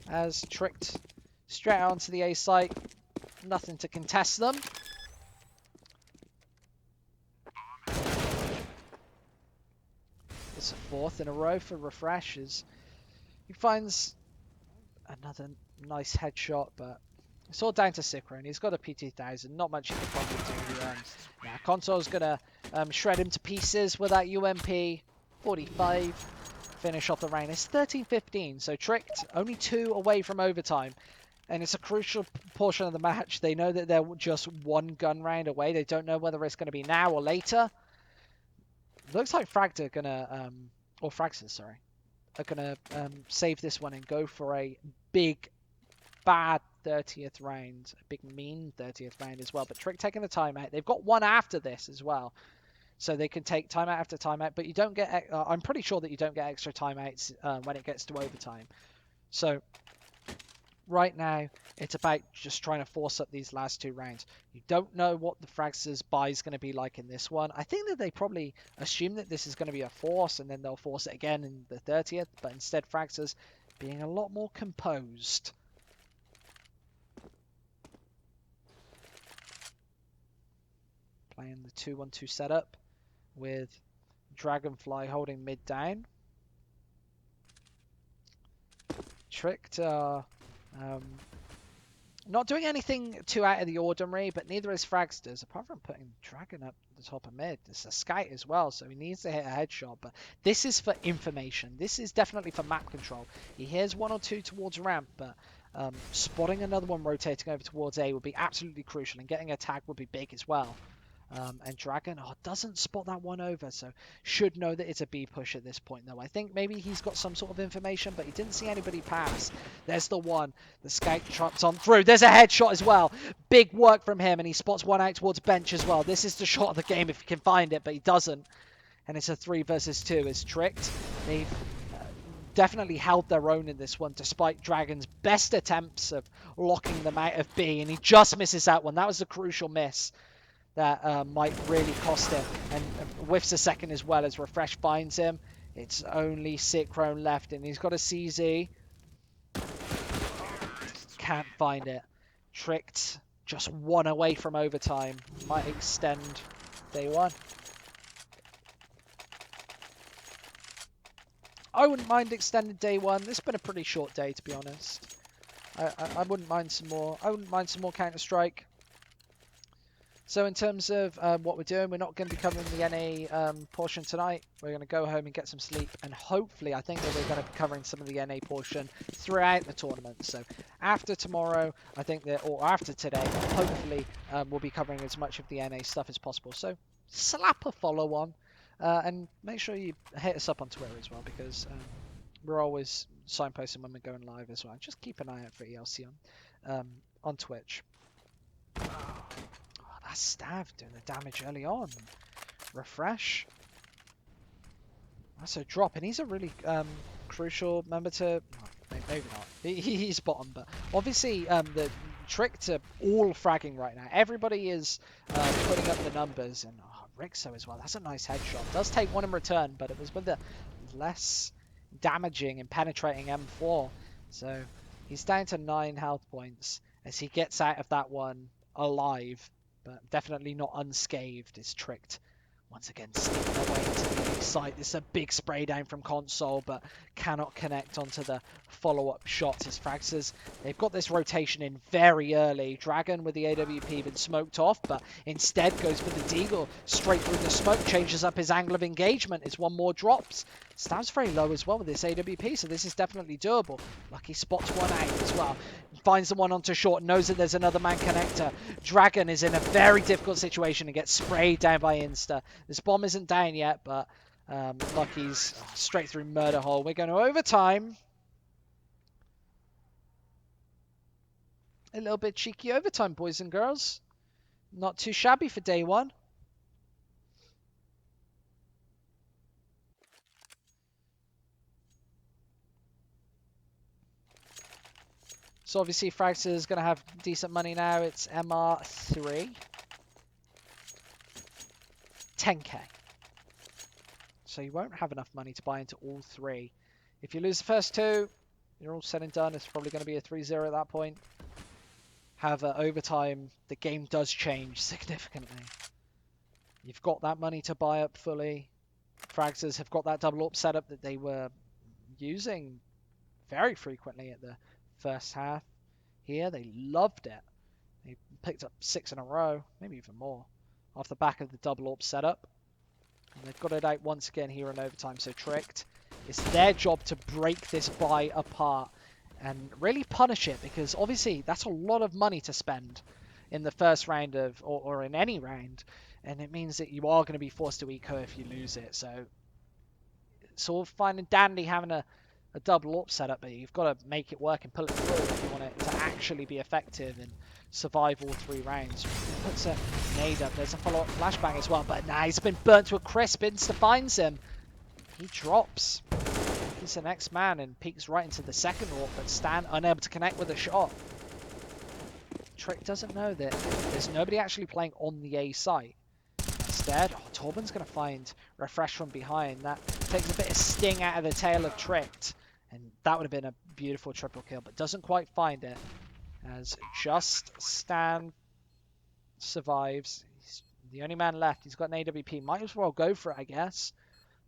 As Tricked straight onto the A site. Nothing to contest them. It's a 4th in a row for Refresh as he finds another nice headshot, but it's all down to Cyclone. He's got a PT-1000. Not much he can probably do. Yeah, Console's going to shred him to pieces with that UMP 45. Finish off the round. It's 13-15, so Tricked only 2 away from overtime. And it's a crucial portion of the match. They know that they're just one gun round away. They don't know whether it's going to be now or later. Looks like Fragster going to, or Fragsters, sorry, are going to save this one and go for a big, bad 30th round. A big, mean 30th round as well. But Trick taking the timeout. They've got one after this as well. So they can take timeout after timeout. But you don't get, I'm pretty sure that you don't get extra timeouts when it gets to overtime. So right now, it's about just trying to force up these last 2 rounds. You don't know what the Fragsters buy is going to be like in this one. I think that they probably assume that this is going to be a force, and then they'll force it again in the 30th. But instead, Fragsters being a lot more composed. Playing the 2-1-2 setup with Dragonfly holding mid down. Tricked Not doing anything too out of the ordinary, but neither is Fragsters, apart from putting Dragon up the top of mid. It's a Scout as well, so he needs to hit a headshot. But this is for information. This is definitely for map control. He hears one or two towards ramp, but spotting another one rotating over towards A would be absolutely crucial, and getting a tag would be big as well. And Dragon doesn't spot that one over, so should know that it's a B push at this point, though. I think maybe he's got some sort of information, but he didn't see anybody pass. There's the one. The Scout chops on through. There's a headshot as well. Big work from him, and he spots one out towards bench as well. This is the shot of the game if he can find it, but he doesn't. And it's a 3 versus 2. It's Tricked. They've definitely held their own in this one, despite Dragon's best attempts of locking them out of B, and he just misses that one. That was a crucial miss that might really cost him, and whiffs a second as well as Refresh finds him. It's only Cyclone left, and he's got a CZ. Can't find it. Tricked, just one away from overtime. Might extend day one. I wouldn't mind extending day one. This has been a pretty short day, to be honest. I wouldn't mind some more. I wouldn't mind some more Counter-Strike. So in terms of what we're doing, we're not going to be covering the NA portion tonight. We're going to go home and get some sleep, and hopefully I think that we're going to be covering some of the NA portion throughout the tournament. So after tomorrow, I think that, or after today, hopefully we'll be covering as much of the NA stuff as possible. So slap a follow on, and make sure you hit us up on Twitter as well, because we're always signposting when we're going live as well. Just keep an eye out for ELC on Twitch. Stav doing the damage early on. Refresh. That's a drop, and he's a really crucial member to... Oh, maybe not. He's bottom, but obviously the trick to all fragging right now. Everybody is putting up the numbers, and Rixo as well. That's a nice headshot. Does take one in return, but it was with the less damaging and penetrating M4. So he's down to 9 health points as he gets out of that one alive. But definitely not unscathed. Is Tricked once again sneaking away into the site. This is a big spray down from console, but cannot connect onto the follow-up shots as Fragsters. They've got this rotation in very early. Dragon with the AWP been smoked off, but instead goes for the Deagle straight through the smoke, changes up his angle of engagement. It's one more drops. Stav's very low as well with this AWP, so this is definitely doable. Lucky spots one out as well. Finds the one onto short, knows that there's another man connector. Dragon is in a very difficult situation and gets sprayed down by Insta. This bomb isn't down yet, but Lucky's straight through murder hole. We're going to overtime. A little bit cheeky overtime, boys and girls. Not too shabby for day one. So obviously Fragsters is going to have decent money now. It's MR3. 10k. So you won't have enough money to buy into all three. If you lose the first two, you're all said and done. It's probably going to be a 3-0 at that point. However, overtime, the game does change significantly. You've got that money to buy up fully. Fragsters have got that double up setup that they were using very frequently at the first half. Here, they loved it. They picked up 6 in a row, maybe even more, off the back of the double up setup. And they've got it out once again here in overtime, so Tricked. It's their job to break this buy apart and really punish it, because obviously that's a lot of money to spend in the first round of, or in any round, and it means that you are going to be forced to eco if you lose it. So it's all fine and dandy having a double up setup, but you've got to make it work and pull it through if you want it to actually be effective and survive all 3 rounds. Puts a nade up. There's a follow-up flashbang as well, but nah, he's been burnt to a crisp. Insta finds him. He drops. He's the next man and peeks right into the second AWP, but Stan unable to connect with a shot. Trick doesn't know that there's nobody actually playing on the A site. Instead, Torben's going to find Refresh from behind. That takes a bit of sting out of the tail of Tricked. And that would have been a beautiful triple kill, but doesn't quite find it. As just Stan survives. He's the only man left. He's got an AWP. Might as well go for it, I guess.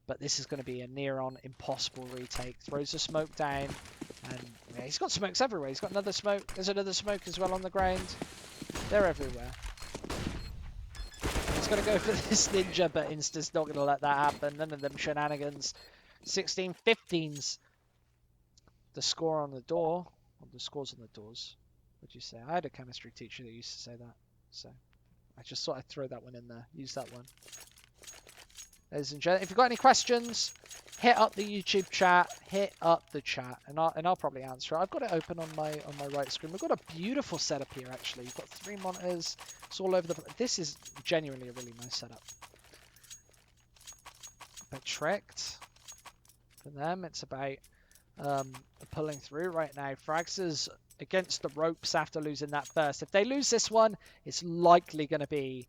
But this is going to be a near-on impossible retake. Throws the smoke down. And yeah, he's got smokes everywhere. He's got another smoke. There's another smoke as well on the ground. They're everywhere. He's going to go for this ninja, but Insta's not going to let that happen. None of them shenanigans. 16-15's the score on the door. Well, the scores on the doors. What'd you say? I had a chemistry teacher that used to say that. So I just thought I'd throw that one in there. Use that one. Ladies and gentlemen, if you've got any questions, hit up the YouTube chat, hit up the chat, and I'll probably answer it. I've got it open on my right screen. We've got a beautiful setup here, actually. You've got 3 monitors. It's all over the place. This is genuinely a really nice setup. But tricked for them. It's about pulling through right now. Fragsters against the ropes after losing that first. If they lose this one, it's likely going to be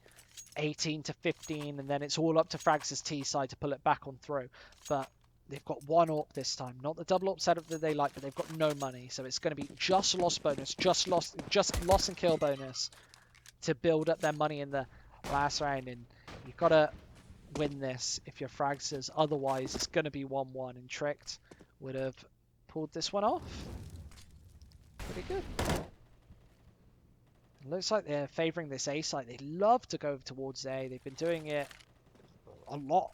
18-15, and then it's all up to Fragsters' T side to pull it back on through. But they've got 1 AWP this time, not the double AWP setup that they like, but they've got no money, so it's going to be just loss bonus, just loss and kill bonus to build up their money in the last round. And you've got to win this if you're Fragsters. Otherwise, it's going to be 1-1, and Tricked would have pulled this one off. Pretty good. Looks like they're favouring this A site. They love to go towards A. They've been doing it a lot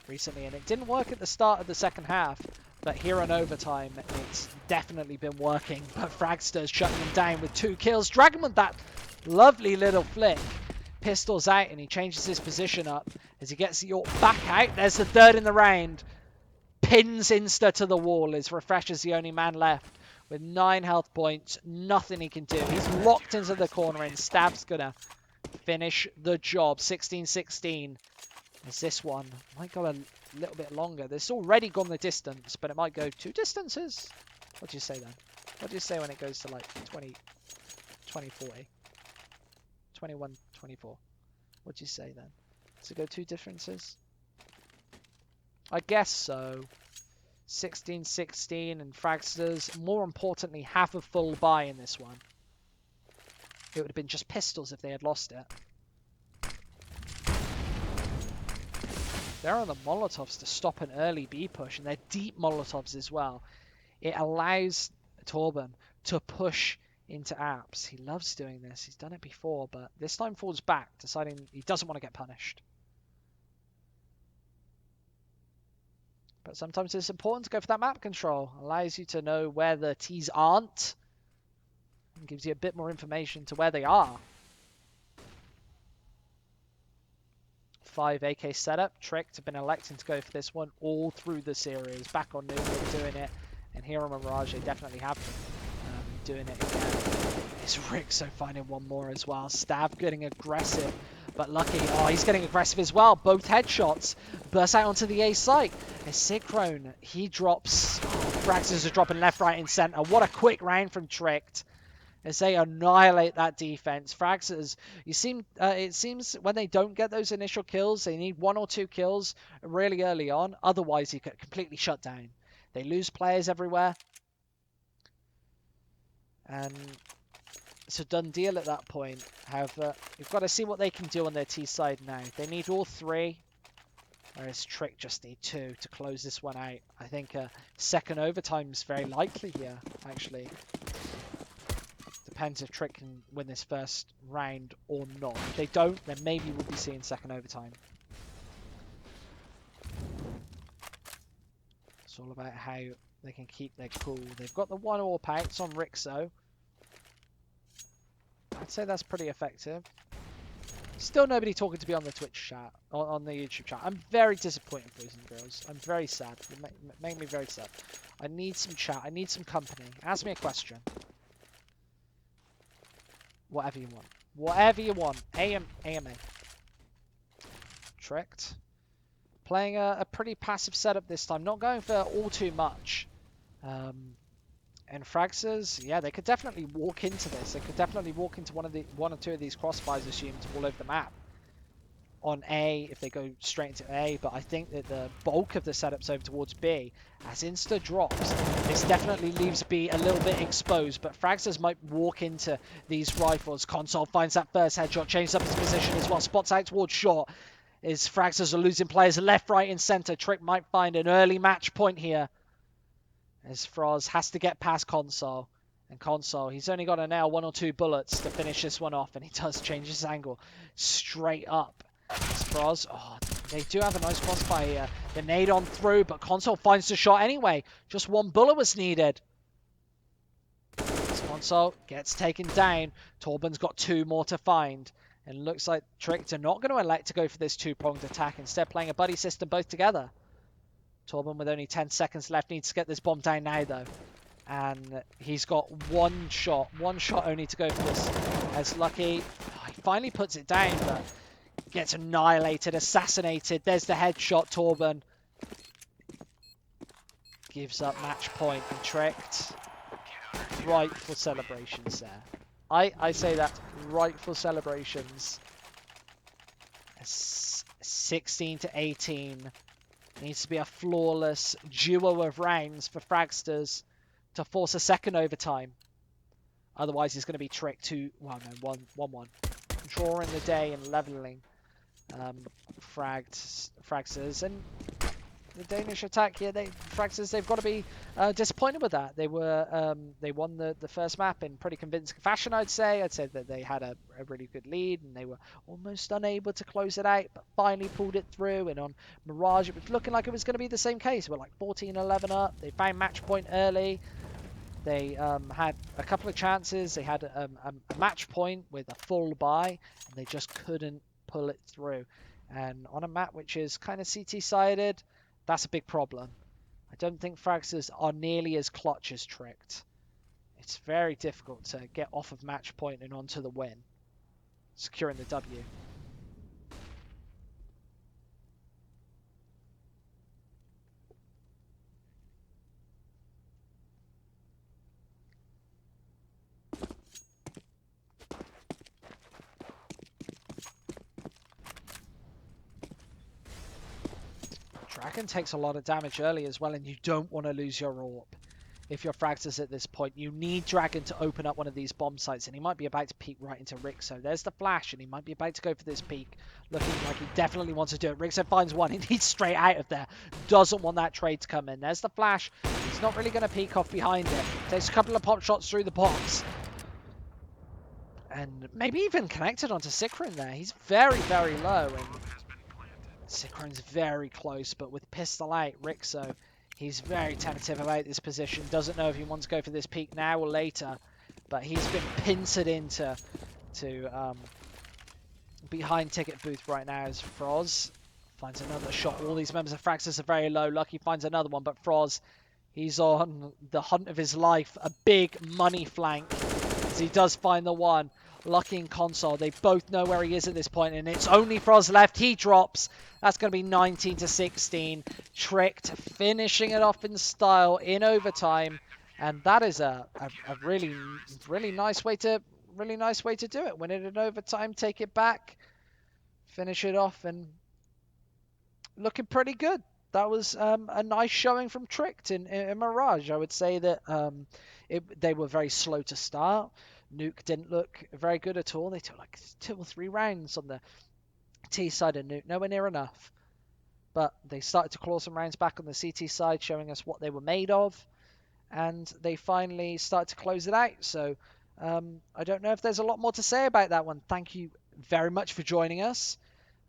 recently, and it didn't work at the start of the second half, but here on overtime, it's definitely been working. But Fragsters shutting them down with 2 kills. Dragon with that lovely little flick. Pistols out, and he changes his position up as he gets the AWP back out. There's the 3rd in the round. Pins Insta to the wall as Refresh is the only man left. With 9 health points, nothing he can do. He's locked into the corner, and Stab's gonna finish the job. 16-16. As this one might go a little bit longer. This already gone the distance, but it might go 2 distances. What do you say then? What do you say when it goes to like 20, 40, 21, 24? What do you say then? Does it go 2 differences? I guess so. 16-16, and Fragsters, more importantly, have a full buy in this one. It would have been just pistols if they had lost it. They're on the Molotovs to stop an early B push, and they're deep Molotovs as well. It allows Torben to push into apps. He loves doing this. He's done it before, but this time falls back, deciding he doesn't want to get punished. But sometimes it's important to go for that map control. Allows you to know where the T's aren't. And gives you a bit more information to where they are. 5 AK setup. Tricked have been electing to go for this one all through the series. Back on Nuke, doing it. And here on Mirage, they definitely have been doing it again. It's Rixo finding one more as well. Stab getting aggressive. But lucky, oh, he's getting aggressive as well. Both headshots burst out onto the A site. And Synchrone, he drops. Fragsters are dropping left, right, and center. What a quick round from Tricked as they annihilate that defense. Fragsters, it seems when they don't get those initial kills, they need 1 or 2 kills really early on. Otherwise, you get completely shut down. They lose players everywhere. And it's a done deal at that point. However, you've got to see what they can do on their T side now. They need all 3, whereas Trick just need 2 to close this one out. I think a second overtime is very likely here, actually. Depends if Trick can win this first round or not. If they don't, then maybe we'll be seeing second overtime. It's all about how they can keep their cool. They've got the 1 AWP out. It's on Rixo. I'd say that's pretty effective. Still nobody talking to me on the Twitch chat, on the YouTube chat. I'm very disappointed, boys and girls. I'm very sad. It made me very sad. I need some chat. I need some company. Ask me a question. Whatever you want. Whatever you want. AMA. Tricked. Playing a pretty passive setup this time. Not going for all too much. And Fragsters, yeah, they could definitely walk into this. They could definitely walk into one or two of these crossfires, assumed, all over the map. On A, if they go straight into A, but I think that the bulk of the setup's over towards B. As Insta drops, this definitely leaves B a little bit exposed, but Fragsters might walk into these rifles. Console finds that first headshot, changes up his position as well, spots out towards short. As Fragsters are losing players left, right, and center. Trick might find an early match point here. as Froz has to get past Console. And Console, he's only got to nail 1 or 2 bullets to finish this one off, and he does change his angle straight up. As Froz, oh, they do have a nice crossfire here. The nade on through, but Console finds the shot anyway. Just 1 bullet was needed. As Console gets taken down, Torben's got 2 more to find. And looks like Tricked are not going to elect to go for this 2-pronged attack, instead playing a buddy system both together. Torben with only 10 seconds left needs to get this bomb down now though. And he's got 1 shot only to go for this. As Lucky, oh, he finally puts it down, but gets annihilated, assassinated. There's the headshot. Torben gives up match point, and Tricked, rightful celebrations there. I say that, rightful celebrations. 16 to 18. Needs to be a flawless duo of rounds for Fragsters to force a second overtime. Otherwise, he's going to be tricked to 1-1. Drawing the day and leveling Fragsters. And the Danish attack here, Fragsters, they've got to be disappointed with that. They won the first map in pretty convincing fashion, I'd say. I'd say that they had a really good lead, and they were almost unable to close it out, but finally pulled it through. And on Mirage, it was looking like it was going to be the same case. We're like 14-11 up. They found match point early. They had a couple of chances. They had a match point with a full buy, and they just couldn't pull it through. And on a map which is kind of CT-sided, that's a big problem. I don't think Fragsters are nearly as clutch as Tricked. It's very difficult to get off of match point and onto the win, securing the W. Dragon takes a lot of damage early as well, and you don't want to lose your AWP. If you're Fragsters at this point, you need Dragon to open up one of these bomb sites, and he might be about to peek right into Rixo. There's the flash, and he might be about to go for this peek, looking like he definitely wants to do it. Rixo finds one, he needs straight out of there. Doesn't want that trade to come in. There's the flash. He's not really going to peek off behind it. Takes a couple of pop shots through the box. And maybe even connected onto Sikrin there. He's very, very low, and Sikrin's very close, but with pistol out, Rixo, he's very tentative about this position. Doesn't know if he wants to go for this peak now or later, but he's been pincered into behind ticket booth right now as Froz finds another shot. All these members of Fragsters are very low. Lucky finds another one, but Froz, he's on the hunt of his life. A big money flank as he does find the one. Lucky and Console, they both know where he is at this point, and it's only Froz left. He drops. That's going to be 19 to 16. Tricked, finishing it off in style in overtime, and that is a really nice way to do it. Win it in overtime, take it back, finish it off, and looking pretty good. That was a nice showing from Tricked in Mirage. I would say that they were very slow to start. Nuke didn't look very good at all. They took like 2 or 3 rounds on the T side of Nuke, nowhere near enough. But they started to claw some rounds back on the CT side, showing us what they were made of. And they finally started to close it out. So I don't know if there's a lot more to say about that one. Thank you very much for joining us.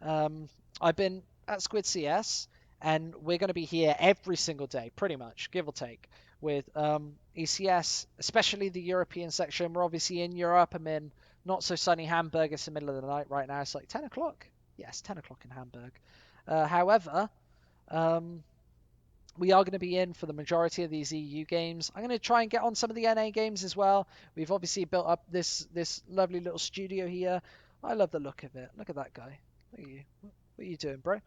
I've been at Squid CS, and we're going to be here every single day, pretty much, give or take, with ECS, especially the European section. We're obviously in Europe. I'm in not so sunny Hamburg. It's the middle of the night right now. It's like 10 o'clock. Yes, 10 o'clock in Hamburg. However, we are going to be in for the majority of these EU games. I'm going to try and get on some of the NA games as well. We've obviously built up this lovely little studio here. I love the look of it. Look at that guy. Look at you. What are you doing, bro?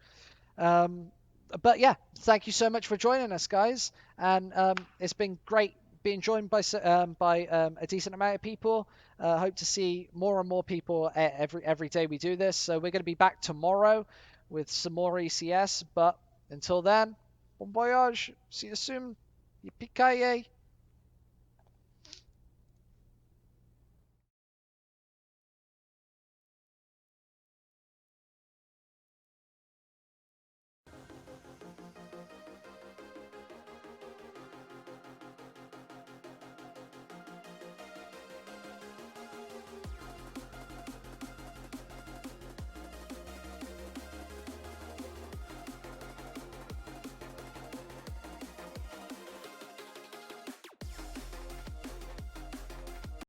But yeah, thank you so much for joining us, guys. And it's been great being joined by a decent amount of people. Hope to see more and more people every day we do this. So we're going to be back tomorrow with some more ECS. But until then, bon voyage. See you soon. Yippee-ki-yay.